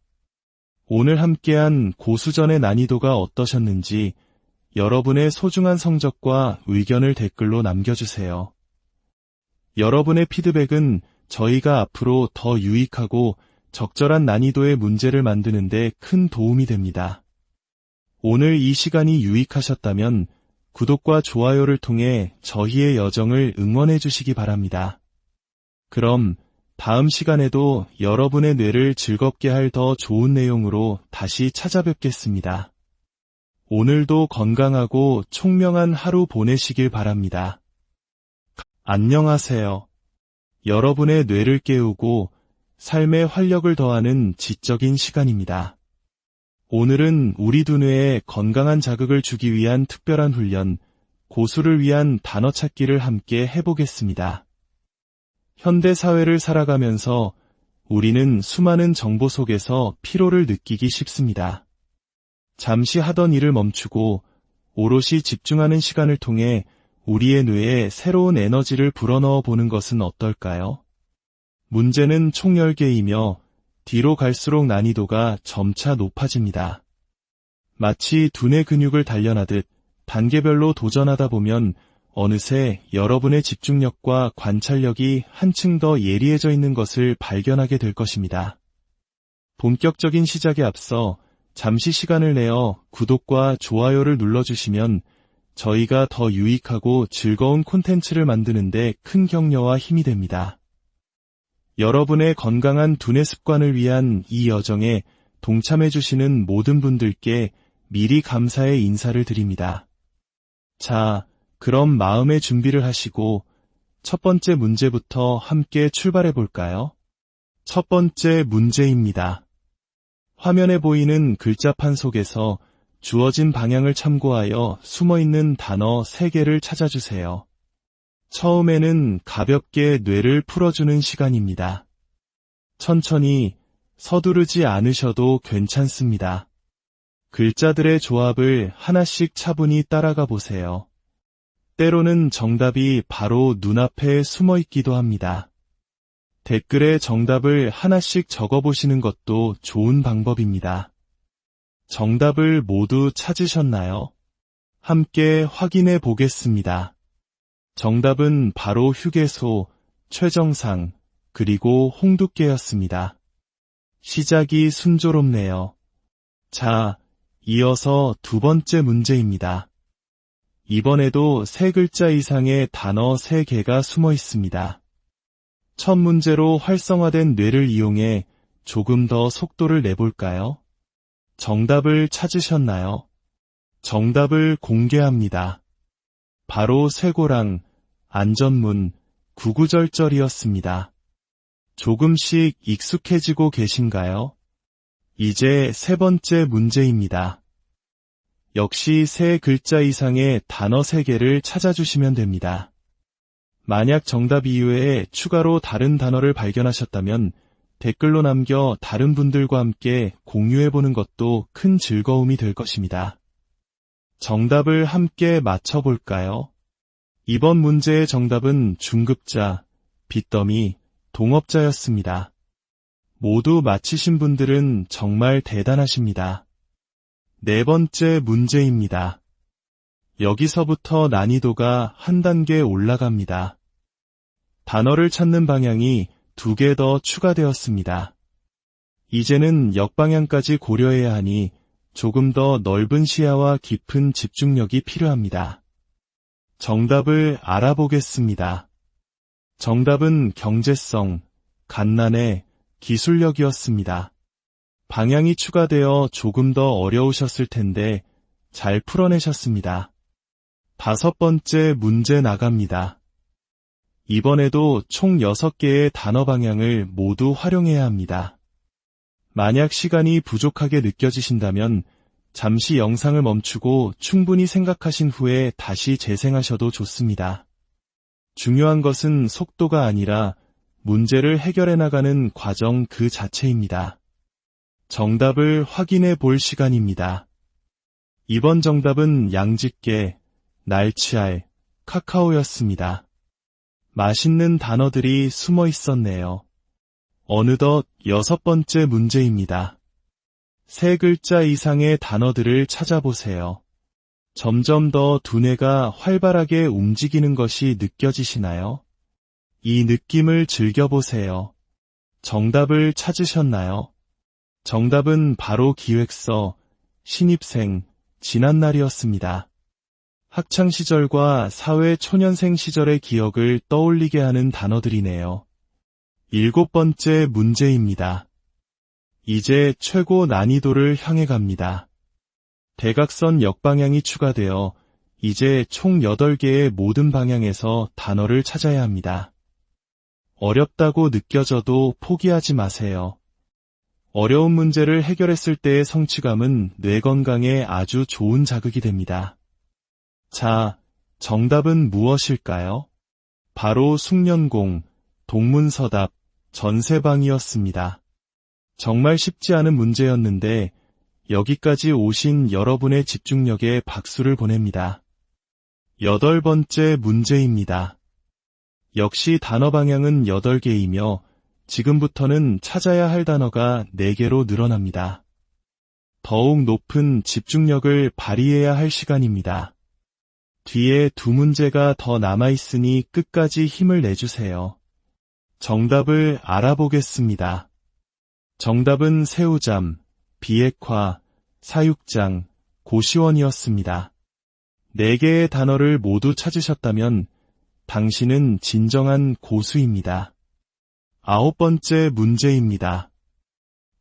오늘 함께한 고수전의 난이도가 어떠셨는지 여러분의 소중한 성적과 의견을 댓글로 남겨주세요. 여러분의 피드백은 저희가 앞으로 더 유익하고 적절한 난이도의 문제를 만드는 데 큰 도움이 됩니다. 오늘 이 시간이 유익하셨다면 구독과 좋아요를 통해 저희의 여정을 응원해 주시기 바랍니다. 그럼 다음 시간에도 여러분의 뇌를 즐겁게 할 더 좋은 내용으로 다시 찾아뵙겠습니다. 오늘도 건강하고 총명한 하루 보내시길 바랍니다. 안녕하세요. 여러분의 뇌를 깨우고 삶의 활력을 더하는 지적인 시간입니다. 오늘은 우리 두뇌에 건강한 자극을 주기 위한 특별한 훈련, 고수를 위한 단어 찾기를 함께 해보겠습니다. 현대 사회를 살아가면서 우리는 수많은 정보 속에서 피로를 느끼기 쉽습니다. 잠시 하던 일을 멈추고 오롯이 집중하는 시간을 통해 우리의 뇌에 새로운 에너지를 불어넣어 보는 것은 어떨까요? 문제는 총 10개이며 뒤로 갈수록 난이도가 점차 높아집니다. 마치 두뇌 근육을 단련하듯 단계별로 도전하다 보면 어느새 여러분의 집중력과 관찰력이 한층 더 예리해져 있는 것을 발견하게 될 것입니다. 본격적인 시작에 앞서 잠시 시간을 내어 구독과 좋아요를 눌러주시면 저희가 더 유익하고 즐거운 콘텐츠를 만드는 데 큰 격려와 힘이 됩니다. 여러분의 건강한 두뇌 습관을 위한 이 여정에 동참해주시는 모든 분들께 미리 감사의 인사를 드립니다. 자, 그럼 마음의 준비를 하시고 첫 번째 문제부터 함께 출발해 볼까요? 첫 번째 문제입니다. 화면에 보이는 글자판 속에서 주어진 방향을 참고하여 숨어있는 단어 3개를 찾아주세요. 처음에는 가볍게 뇌를 풀어주는 시간입니다. 천천히 서두르지 않으셔도 괜찮습니다. 글자들의 조합을 하나씩 차분히 따라가 보세요. 때로는 정답이 바로 눈앞에 숨어 있기도 합니다. 댓글에 정답을 하나씩 적어보시는 것도 좋은 방법입니다. 정답을 모두 찾으셨나요? 함께 확인해 보겠습니다. 정답은 바로 휴게소, 최정상, 그리고 홍두깨였습니다. 시작이 순조롭네요. 자, 이어서 두 번째 문제입니다. 이번에도 3글자 이상의 단어 3개가 숨어 있습니다. 첫 문제로 활성화된 뇌를 이용해 조금 더 속도를 내볼까요? 정답을 찾으셨나요? 정답을 공개합니다. 바로 쇠고랑, 안전문, 구구절절이었습니다. 조금씩 익숙해지고 계신가요? 이제 세 번째 문제입니다. 역시 3글자 이상의 단어 3개를 찾아주시면 됩니다. 만약 정답 이외에 추가로 다른 단어를 발견하셨다면 댓글로 남겨 다른 분들과 함께 공유해보는 것도 큰 즐거움이 될 것입니다. 정답을 함께 맞춰볼까요? 이번 문제의 정답은 중급자, 빚더미, 동업자였습니다. 모두 맞히신 분들은 정말 대단하십니다. 네 번째 문제입니다. 여기서부터 난이도가 한 단계 올라갑니다. 단어를 찾는 방향이 2개 더 추가되었습니다. 이제는 역방향까지 고려해야 하니 조금 더 넓은 시야와 깊은 집중력이 필요합니다. 정답을 알아보겠습니다. 정답은 경제성, 갓난의, 기술력이었습니다. 방향이 추가되어 조금 더 어려우셨을 텐데 잘 풀어내셨습니다. 5번째 문제 나갑니다. 이번에도 총 6개의 단어 방향을 모두 활용해야 합니다. 만약 시간이 부족하게 느껴지신다면 잠시 영상을 멈추고 충분히 생각하신 후에 다시 재생하셔도 좋습니다. 중요한 것은 속도가 아니라 문제를 해결해 나가는 과정 그 자체입니다. 정답을 확인해 볼 시간입니다. 이번 정답은 양집게, 날치알, 카카오였습니다. 맛있는 단어들이 숨어 있었네요. 어느덧 6번째 문제입니다. 3글자 이상의 단어들을 찾아보세요. 점점 더 두뇌가 활발하게 움직이는 것이 느껴지시나요? 이 느낌을 즐겨보세요. 정답을 찾으셨나요? 정답은 바로 기획서, 신입생, 지난날이었습니다. 학창시절과 사회 초년생 시절의 기억을 떠올리게 하는 단어들이네요. 7번째 문제입니다. 이제 최고 난이도를 향해 갑니다. 대각선 역방향이 추가되어 이제 총 8개의 모든 방향에서 단어를 찾아야 합니다. 어렵다고 느껴져도 포기하지 마세요. 어려운 문제를 해결했을 때의 성취감은 뇌 건강에 아주 좋은 자극이 됩니다. 자, 정답은 무엇일까요? 바로 숙련공, 동문서답, 전세방이었습니다. 정말 쉽지 않은 문제였는데 여기까지 오신 여러분의 집중력에 박수를 보냅니다. 8번째 문제입니다. 역시 단어 방향은 8개이며 지금부터는 찾아야 할 단어가 4개로 늘어납니다. 더욱 높은 집중력을 발휘해야 할 시간입니다. 뒤에 2문제가 더 남아있으니 끝까지 힘을 내주세요. 정답을 알아보겠습니다. 정답은 새우잠, 비핵화, 사육장, 고시원이었습니다. 4개의 단어를 모두 찾으셨다면 당신은 진정한 고수입니다. 9번째 문제입니다.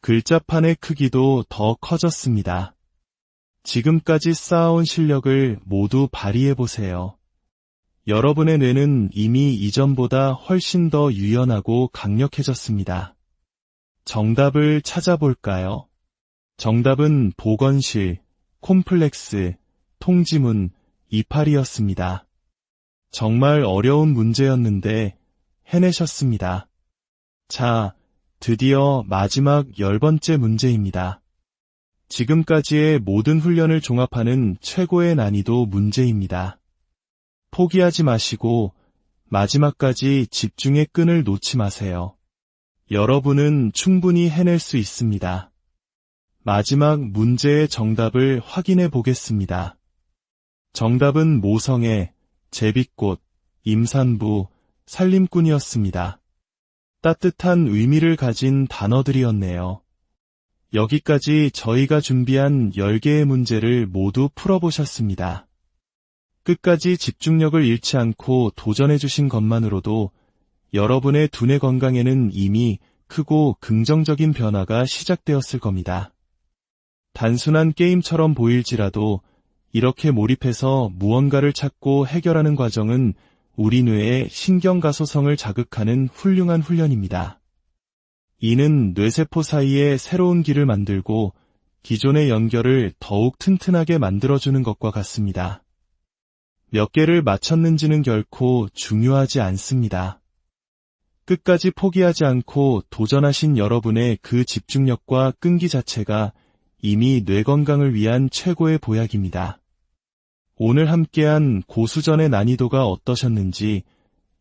글자판의 크기도 더 커졌습니다. 지금까지 쌓아온 실력을 모두 발휘해보세요. 여러분의 뇌는 이미 이전보다 훨씬 더 유연하고 강력해졌습니다. 정답을 찾아볼까요? 정답은 보건실, 콤플렉스, 통지문, 이파리였습니다. 정말 어려운 문제였는데 해내셨습니다. 자, 드디어 마지막 10번째 문제입니다. 지금까지의 모든 훈련을 종합하는 최고의 난이도 문제입니다. 포기하지 마시고 마지막까지 집중의 끈을 놓지 마세요. 여러분은 충분히 해낼 수 있습니다. 마지막 문제의 정답을 확인해 보겠습니다. 정답은 모성애, 제비꽃, 임산부, 살림꾼이었습니다. 따뜻한 의미를 가진 단어들이었네요. 여기까지 저희가 준비한 10개의 문제를 모두 풀어보셨습니다. 끝까지 집중력을 잃지 않고 도전해주신 것만으로도 여러분의 두뇌 건강에는 이미 크고 긍정적인 변화가 시작되었을 겁니다. 단순한 게임처럼 보일지라도 이렇게 몰입해서 무언가를 찾고 해결하는 과정은 우리 뇌의 신경가소성을 자극하는 훌륭한 훈련입니다. 이는 뇌세포 사이에 새로운 길을 만들고 기존의 연결을 더욱 튼튼하게 만들어주는 것과 같습니다. 몇 개를 맞췄는지는 결코 중요하지 않습니다. 끝까지 포기하지 않고 도전하신 여러분의 그 집중력과 끈기 자체가 이미 뇌 건강을 위한 최고의 보약입니다. 오늘 함께한 고수전의 난이도가 어떠셨는지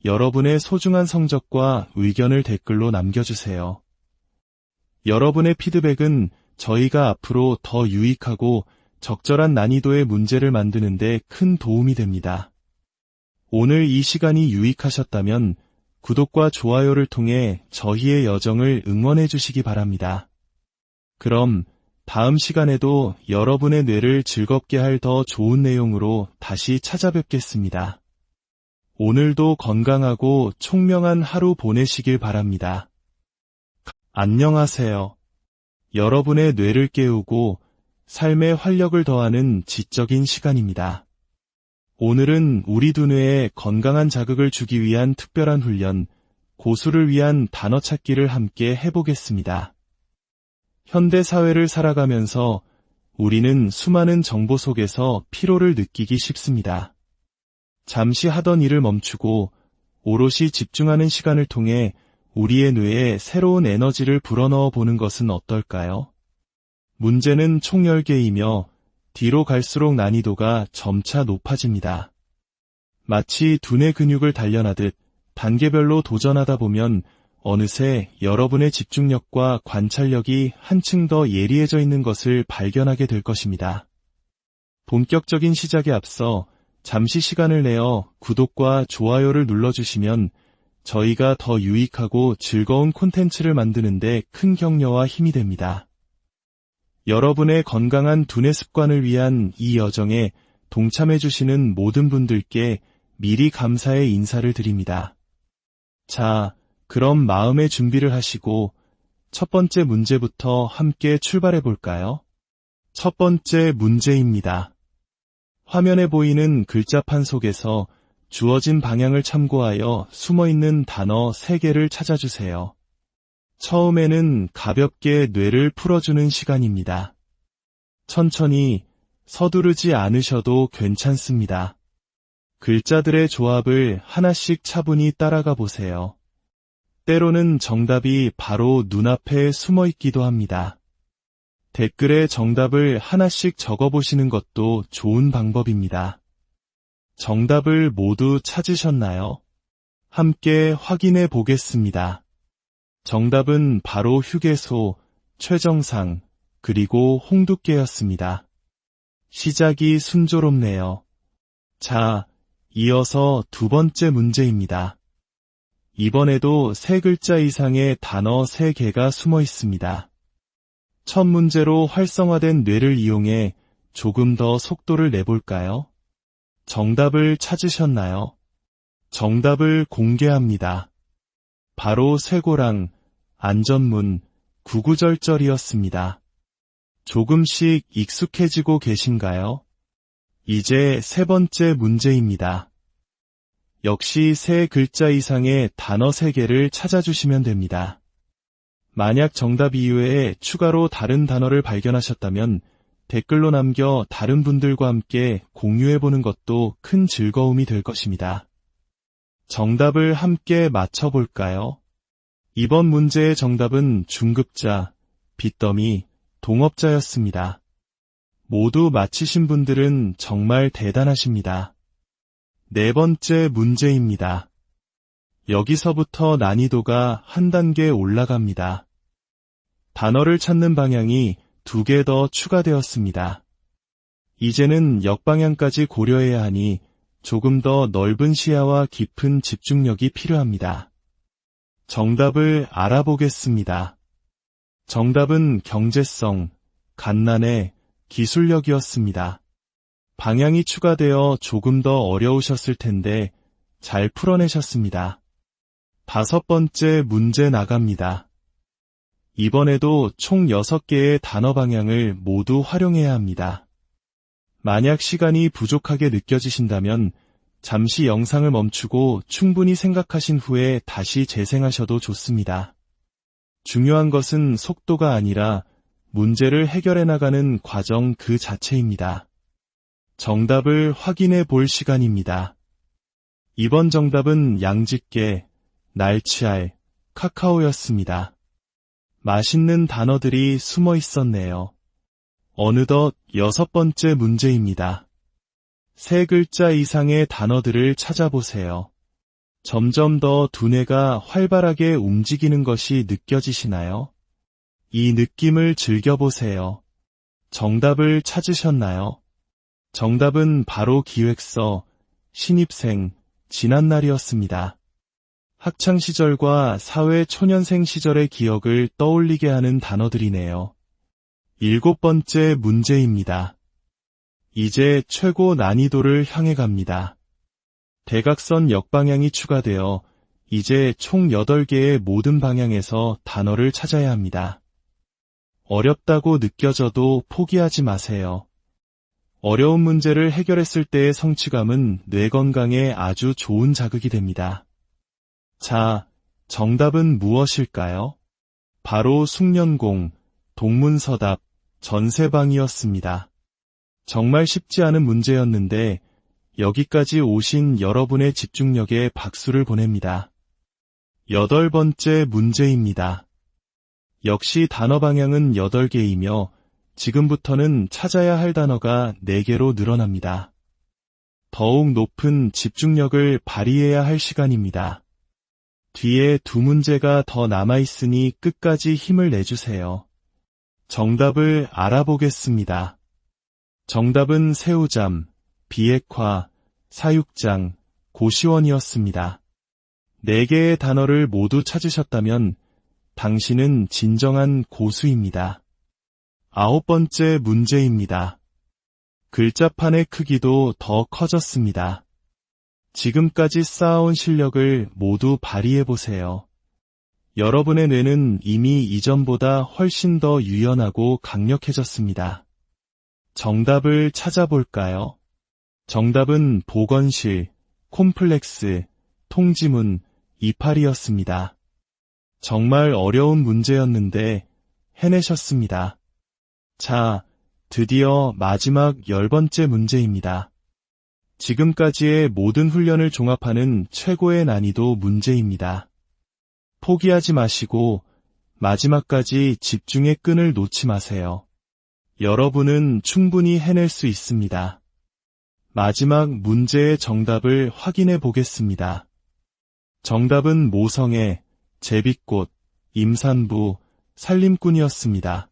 여러분의 소중한 성적과 의견을 댓글로 남겨주세요. 여러분의 피드백은 저희가 앞으로 더 유익하고 적절한 난이도의 문제를 만드는 데 큰 도움이 됩니다. 오늘 이 시간이 유익하셨다면 구독과 좋아요를 통해 저희의 여정을 응원해 주시기 바랍니다. 그럼 다음 시간에도 여러분의 뇌를 즐겁게 할 더 좋은 내용으로 다시 찾아뵙겠습니다. 오늘도 건강하고 총명한 하루 보내시길 바랍니다. 안녕하세요. 여러분의 뇌를 깨우고 삶의 활력을 더하는 지적인 시간입니다. 오늘은 우리 두뇌에 건강한 자극을 주기 위한 특별한 훈련, 고수를 위한 단어 찾기를 함께 해보겠습니다. 현대 사회를 살아가면서 우리는 수많은 정보 속에서 피로를 느끼기 쉽습니다. 잠시 하던 일을 멈추고 오롯이 집중하는 시간을 통해 우리의 뇌에 새로운 에너지를 불어넣어 보는 것은 어떨까요? 문제는 총 10개이며 뒤로 갈수록 난이도가 점차 높아집니다. 마치 두뇌 근육을 단련하듯 단계별로 도전하다 보면 어느새 여러분의 집중력과 관찰력이 한층 더 예리해져 있는 것을 발견하게 될 것입니다. 본격적인 시작에 앞서 잠시 시간을 내어 구독과 좋아요를 눌러주시면 저희가 더 유익하고 즐거운 콘텐츠를 만드는 데 큰 격려와 힘이 됩니다. 여러분의 건강한 두뇌 습관을 위한 이 여정에 동참해주시는 모든 분들께 미리 감사의 인사를 드립니다. 자, 그럼 마음의 준비를 하시고 첫 번째 문제부터 함께 출발해 볼까요? 첫 번째 문제입니다. 화면에 보이는 글자판 속에서 주어진 방향을 참고하여 숨어있는 단어 3개를 찾아주세요. 처음에는 가볍게 뇌를 풀어주는 시간입니다. 천천히 서두르지 않으셔도 괜찮습니다. 글자들의 조합을 하나씩 차분히 따라가 보세요. 때로는 정답이 바로 눈앞에 숨어 있기도 합니다. 댓글에 정답을 하나씩 적어보시는 것도 좋은 방법입니다. 정답을 모두 찾으셨나요? 함께 확인해 보겠습니다. 정답은 바로 휴게소, 최정상, 그리고 홍두깨였습니다. 시작이 순조롭네요. 자, 이어서 두 번째 문제입니다. 이번에도 세 글자 이상의 단어 3개가 숨어 있습니다. 첫 문제로 활성화된 뇌를 이용해 조금 더 속도를 내볼까요? 정답을 찾으셨나요? 정답을 공개합니다. 바로 쇠고랑, 안전문, 구구절절이었습니다. 조금씩 익숙해지고 계신가요? 이제 세 번째 문제입니다. 역시 세 글자 이상의 단어 3개를 찾아주시면 됩니다. 만약 정답 이외에 추가로 다른 단어를 발견하셨다면 댓글로 남겨 다른 분들과 함께 공유해보는 것도 큰 즐거움이 될 것입니다. 정답을 함께 맞춰볼까요? 이번 문제의 정답은 중급자, 빚더미, 동업자였습니다. 모두 맞히신 분들은 정말 대단하십니다. 네 번째 문제입니다. 여기서부터 난이도가 한 단계 올라갑니다. 단어를 찾는 방향이 2개 더 추가되었습니다. 이제는 역방향까지 고려해야 하니 조금 더 넓은 시야와 깊은 집중력이 필요합니다. 정답을 알아보겠습니다. 정답은 경제성, 갓난의 기술력이었습니다. 방향이 추가되어 조금 더 어려우셨을 텐데 잘 풀어내셨습니다. 5번째 문제 나갑니다. 이번에도 총 6개의 단어 방향을 모두 활용해야 합니다. 만약 시간이 부족하게 느껴지신다면 잠시 영상을 멈추고 충분히 생각하신 후에 다시 재생하셔도 좋습니다. 중요한 것은 속도가 아니라 문제를 해결해 나가는 과정 그 자체입니다. 정답을 확인해 볼 시간입니다. 이번 정답은 양집게, 날치알, 카카오였습니다. 맛있는 단어들이 숨어 있었네요. 어느덧 6번째 문제입니다. 3글자 이상의 단어들을 찾아보세요. 점점 더 두뇌가 활발하게 움직이는 것이 느껴지시나요? 이 느낌을 즐겨보세요. 정답을 찾으셨나요? 정답은 바로 기획서, 신입생, 지난날이었습니다. 학창시절과 사회초년생 시절의 기억을 떠올리게 하는 단어들이네요. 7번째 문제입니다. 이제 최고 난이도를 향해 갑니다. 대각선 역방향이 추가되어 이제 총 8개의 모든 방향에서 단어를 찾아야 합니다. 어렵다고 느껴져도 포기하지 마세요. 어려운 문제를 해결했을 때의 성취감은 뇌 건강에 아주 좋은 자극이 됩니다. 자, 정답은 무엇일까요? 바로 숙련공, 동문서답, 전세방이었습니다. 정말 쉽지 않은 문제였는데 여기까지 오신 여러분의 집중력에 박수를 보냅니다. 8번째 문제입니다. 역시 단어 방향은 8개이며 지금부터는 찾아야 할 단어가 4개로 늘어납니다. 더욱 높은 집중력을 발휘해야 할 시간입니다. 뒤에 2 문제가 더 남아있으니 끝까지 힘을 내주세요. 정답을 알아보겠습니다. 정답은 새우잠, 비핵화, 사육장, 고시원이었습니다. 4개의 단어를 모두 찾으셨다면 당신은 진정한 고수입니다. 9번째 문제입니다. 글자판의 크기도 더 커졌습니다. 지금까지 쌓아온 실력을 모두 발휘해보세요. 여러분의 뇌는 이미 이전보다 훨씬 더 유연하고 강력해졌습니다. 정답을 찾아볼까요? 정답은 보건실, 콤플렉스, 통지문, 이파리였습니다. 정말 어려운 문제였는데 해내셨습니다. 자, 드디어 마지막 10번째 문제입니다. 지금까지의 모든 훈련을 종합하는 최고의 난이도 문제입니다. 포기하지 마시고 마지막까지 집중의 끈을 놓지 마세요. 여러분은 충분히 해낼 수 있습니다. 마지막 문제의 정답을 확인해 보겠습니다. 정답은 모성애, 제비꽃, 임산부, 살림꾼이었습니다.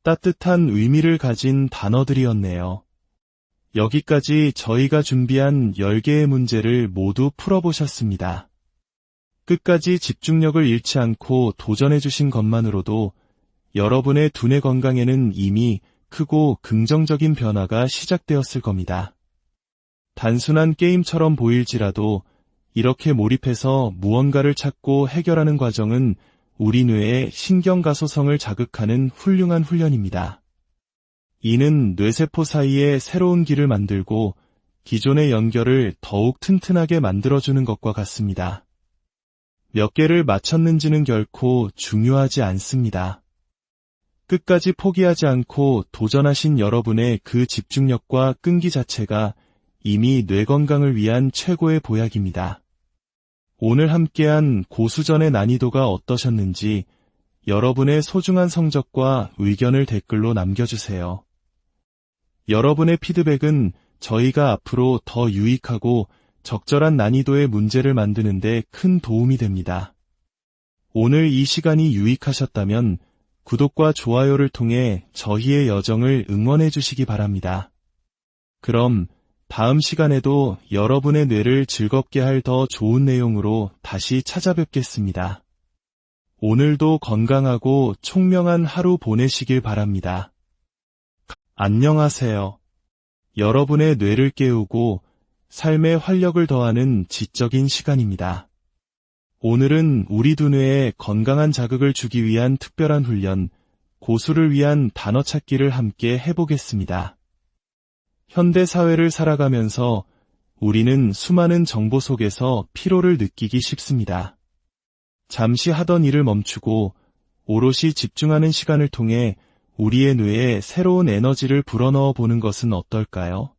따뜻한 의미를 가진 단어들이었네요. 여기까지 저희가 준비한 10개의 문제를 모두 풀어보셨습니다. 끝까지 집중력을 잃지 않고 도전해주신 것만으로도 여러분의 두뇌 건강에는 이미 크고 긍정적인 변화가 시작되었을 겁니다. 단순한 게임처럼 보일지라도 이렇게 몰입해서 무언가를 찾고 해결하는 과정은 우리 뇌의 신경가소성을 자극하는 훌륭한 훈련입니다. 이는 뇌세포 사이에 새로운 길을 만들고 기존의 연결을 더욱 튼튼하게 만들어주는 것과 같습니다. 몇 개를 맞췄는지는 결코 중요하지 않습니다. 끝까지 포기하지 않고 도전하신 여러분의 그 집중력과 끈기 자체가 이미 뇌 건강을 위한 최고의 보약입니다. 오늘 함께한 고수전의 난이도가 어떠셨는지 여러분의 소중한 성적과 의견을 댓글로 남겨주세요. 여러분의 피드백은 저희가 앞으로 더 유익하고 적절한 난이도의 문제를 만드는 데 큰 도움이 됩니다. 오늘 이 시간이 유익하셨다면 구독과 좋아요를 통해 저희의 여정을 응원해 주시기 바랍니다. 그럼 다음 시간에도 여러분의 뇌를 즐겁게 할 더 좋은 내용으로 다시 찾아뵙겠습니다. 오늘도 건강하고 총명한 하루 보내시길 바랍니다. 안녕하세요. 여러분의 뇌를 깨우고 삶의 활력을 더하는 지적인 시간입니다. 오늘은 우리 두뇌에 건강한 자극을 주기 위한 특별한 훈련, 고수를 위한 단어 찾기를 함께 해보겠습니다. 현대 사회를 살아가면서 우리는 수많은 정보 속에서 피로를 느끼기 쉽습니다. 잠시 하던 일을 멈추고 오롯이 집중하는 시간을 통해 우리의 뇌에 새로운 에너지를 불어넣어 보는 것은 어떨까요?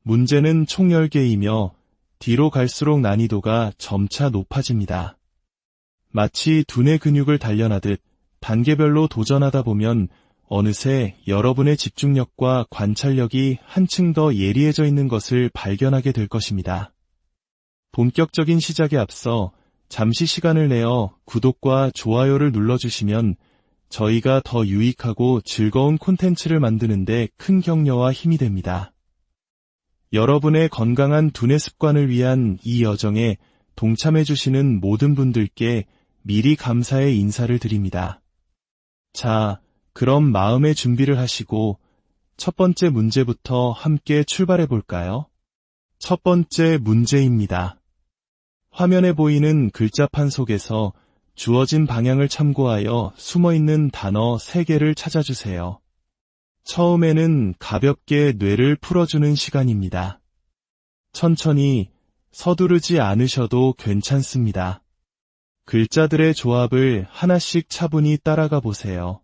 문제는 총 10개이며 뒤로 갈수록 난이도가 점차 높아집니다. 마치 두뇌 근육을 단련하듯 단계별로 도전하다 보면 어느새 여러분의 집중력과 관찰력이 한층 더 예리해져 있는 것을 발견하게 될 것입니다. 본격적인 시작에 앞서 잠시 시간을 내어 구독과 좋아요를 눌러주시면 저희가 더 유익하고 즐거운 콘텐츠를 만드는 데 큰 격려와 힘이 됩니다. 여러분의 건강한 두뇌 습관을 위한 이 여정에 동참해주시는 모든 분들께 미리 감사의 인사를 드립니다. 자, 그럼 마음의 준비를 하시고 첫 번째 문제부터 함께 출발해 볼까요? 첫 번째 문제입니다. 화면에 보이는 글자판 속에서 주어진 방향을 참고하여 숨어있는 단어 3개를 찾아주세요. 처음에는 가볍게 뇌를 풀어주는 시간입니다. 천천히 서두르지 않으셔도 괜찮습니다. 글자들의 조합을 하나씩 차분히 따라가 보세요.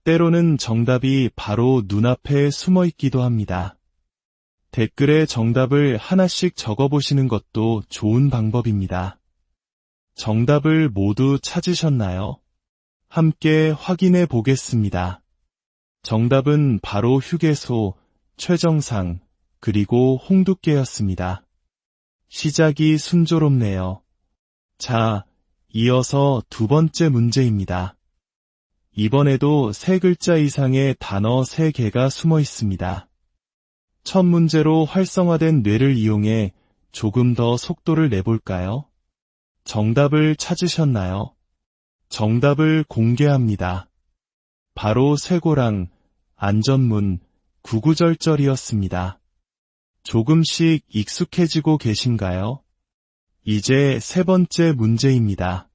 때로는 정답이 바로 눈앞에 숨어 있기도 합니다. 댓글에 정답을 하나씩 적어보시는 것도 좋은 방법입니다. 정답을 모두 찾으셨나요? 함께 확인해 보겠습니다. 정답은 바로 휴게소, 최정상, 그리고 홍두깨였습니다. 시작이 순조롭네요. 자, 이어서 두 번째 문제입니다. 이번에도 3글자 이상의 단어 3개가 숨어 있습니다. 첫 문제로 활성화된 뇌를 이용해 조금 더 속도를 내볼까요? 정답을 찾으셨나요? 정답을 공개합니다. 바로 쇠고랑, 안전문, 구구절절이었습니다. 조금씩 익숙해지고 계신가요? 이제 세 번째 문제입니다.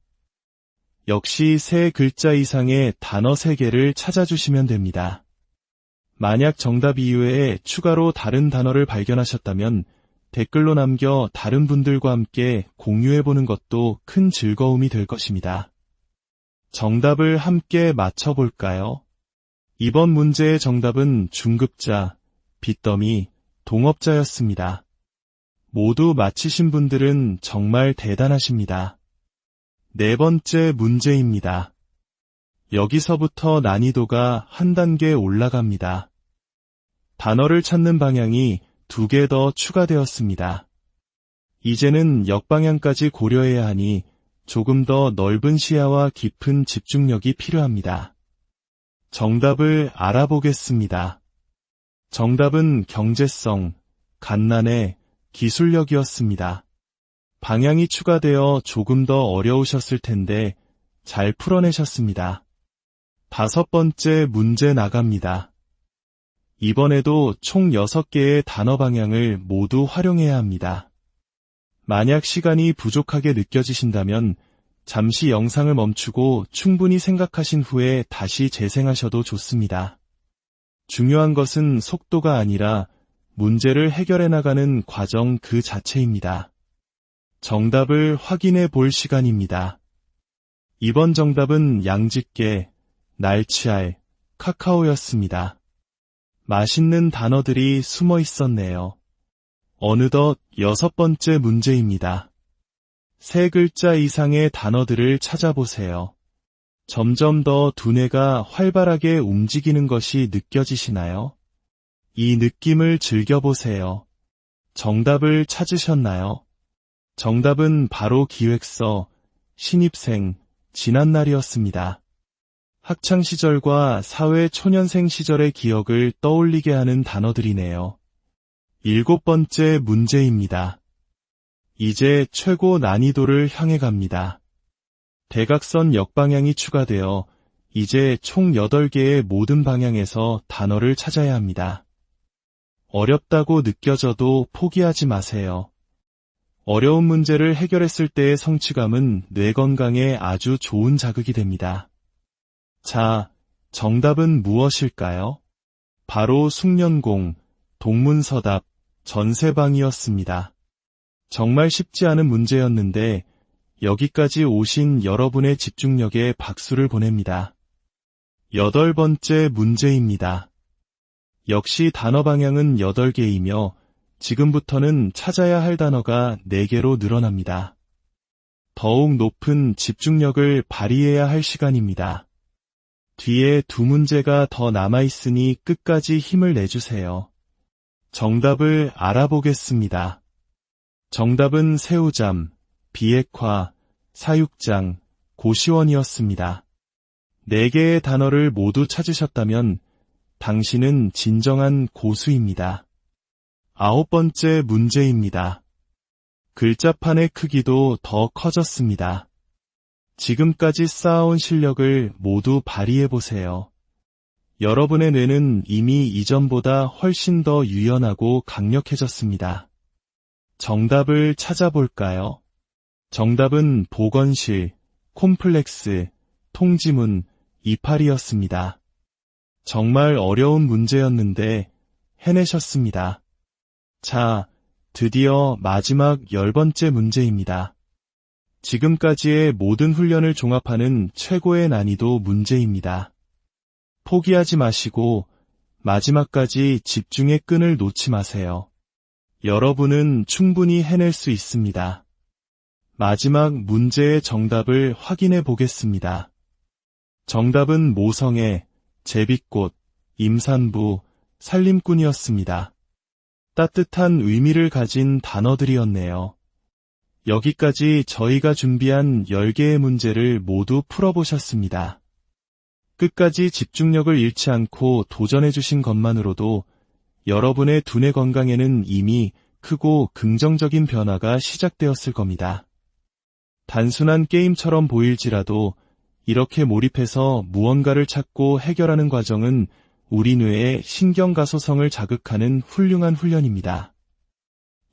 역시 3글자 이상의 단어 3개를 찾아주시면 됩니다. 만약 정답 이외에 추가로 다른 단어를 발견하셨다면 댓글로 남겨 다른 분들과 함께 공유해보는 것도 큰 즐거움이 될 것입니다. 정답을 함께 맞춰볼까요? 이번 문제의 정답은 중급자, 빚더미, 동업자였습니다. 모두 맞히신 분들은 정말 대단하십니다. 네 번째 문제입니다. 여기서부터 난이도가 한 단계 올라갑니다. 단어를 찾는 방향이 2개 더 추가되었습니다. 이제는 역방향까지 고려해야 하니 조금 더 넓은 시야와 깊은 집중력이 필요합니다. 정답을 알아보겠습니다. 정답은 경제성, 간난해, 기술력이었습니다. 방향이 추가되어 조금 더 어려우셨을 텐데 잘 풀어내셨습니다. 5번째 문제 나갑니다. 이번에도 총 6개의 단어 방향을 모두 활용해야 합니다. 만약 시간이 부족하게 느껴지신다면 잠시 영상을 멈추고 충분히 생각하신 후에 다시 재생하셔도 좋습니다. 중요한 것은 속도가 아니라 문제를 해결해 나가는 과정 그 자체입니다. 정답을 확인해 볼 시간입니다. 이번 정답은 양집게, 날치알, 카카오였습니다. 맛있는 단어들이 숨어 있었네요. 어느덧 6번째 문제입니다. 3글자 이상의 단어들을 찾아보세요. 점점 더 두뇌가 활발하게 움직이는 것이 느껴지시나요? 이 느낌을 즐겨보세요. 정답을 찾으셨나요? 정답은 바로 기획서, 신입생, 지난날이었습니다. 학창시절과 사회초년생 시절의 기억을 떠올리게 하는 단어들이네요. 7번째 문제입니다. 이제 최고 난이도를 향해 갑니다. 대각선 역방향이 추가되어 이제 총 8개의 모든 방향에서 단어를 찾아야 합니다. 어렵다고 느껴져도 포기하지 마세요. 어려운 문제를 해결했을 때의 성취감은 뇌 건강에 아주 좋은 자극이 됩니다. 자, 정답은 무엇일까요? 바로 숙련공, 동문서답, 전세방이었습니다. 정말 쉽지 않은 문제였는데 여기까지 오신 여러분의 집중력에 박수를 보냅니다. 8번째 문제입니다. 역시 단어 방향은 8개이며 지금부터는 찾아야 할 단어가 4개로 늘어납니다. 더욱 높은 집중력을 발휘해야 할 시간입니다. 뒤에 2문제가 더 남아있으니 끝까지 힘을 내주세요. 정답을 알아보겠습니다. 정답은 새우잠, 비핵화, 사육장, 고시원이었습니다. 4개의 단어를 모두 찾으셨다면 당신은 진정한 고수입니다. 9번째 문제입니다. 글자판의 크기도 더 커졌습니다. 지금까지 쌓아온 실력을 모두 발휘해보세요. 여러분의 뇌는 이미 이전보다 훨씬 더 유연하고 강력해졌습니다. 정답을 찾아볼까요? 정답은 보건실, 콤플렉스, 통지문, 이파리였습니다. 정말 어려운 문제였는데 해내셨습니다. 자, 드디어 마지막 10번째 문제입니다. 지금까지의 모든 훈련을 종합하는 최고의 난이도 문제입니다. 포기하지 마시고 마지막까지 집중의 끈을 놓지 마세요. 여러분은 충분히 해낼 수 있습니다. 마지막 문제의 정답을 확인해 보겠습니다. 정답은 모성애, 제비꽃, 임산부, 살림꾼이었습니다. 따뜻한 의미를 가진 단어들이었네요. 여기까지 저희가 준비한 10개의 문제를 모두 풀어보셨습니다. 끝까지 집중력을 잃지 않고 도전해주신 것만으로도 여러분의 두뇌 건강에는 이미 크고 긍정적인 변화가 시작되었을 겁니다. 단순한 게임처럼 보일지라도 이렇게 몰입해서 무언가를 찾고 해결하는 과정은 우리 뇌의 신경가소성을 자극하는 훌륭한 훈련입니다.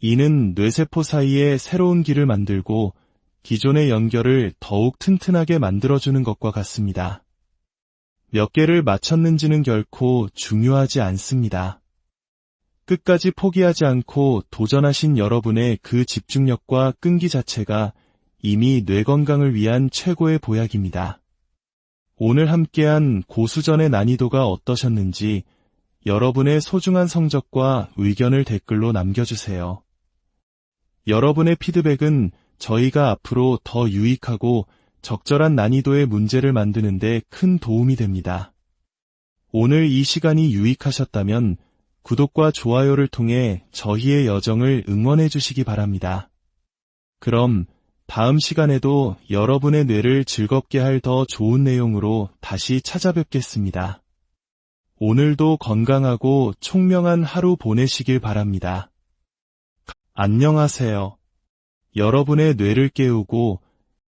이는 뇌세포 사이에 새로운 길을 만들고 기존의 연결을 더욱 튼튼하게 만들어주는 것과 같습니다. 몇 개를 맞췄는지는 결코 중요하지 않습니다. 끝까지 포기하지 않고 도전하신 여러분의 그 집중력과 끈기 자체가 이미 뇌 건강을 위한 최고의 보약입니다. 오늘 함께한 고수전의 난이도가 어떠셨는지 여러분의 소중한 성적과 의견을 댓글로 남겨주세요. 여러분의 피드백은 저희가 앞으로 더 유익하고 적절한 난이도의 문제를 만드는 데 큰 도움이 됩니다. 오늘 이 시간이 유익하셨다면 구독과 좋아요를 통해 저희의 여정을 응원해 주시기 바랍니다. 그럼 다음 시간에도 여러분의 뇌를 즐겁게 할 더 좋은 내용으로 다시 찾아뵙겠습니다. 오늘도 건강하고 총명한 하루 보내시길 바랍니다. 안녕하세요. 여러분의 뇌를 깨우고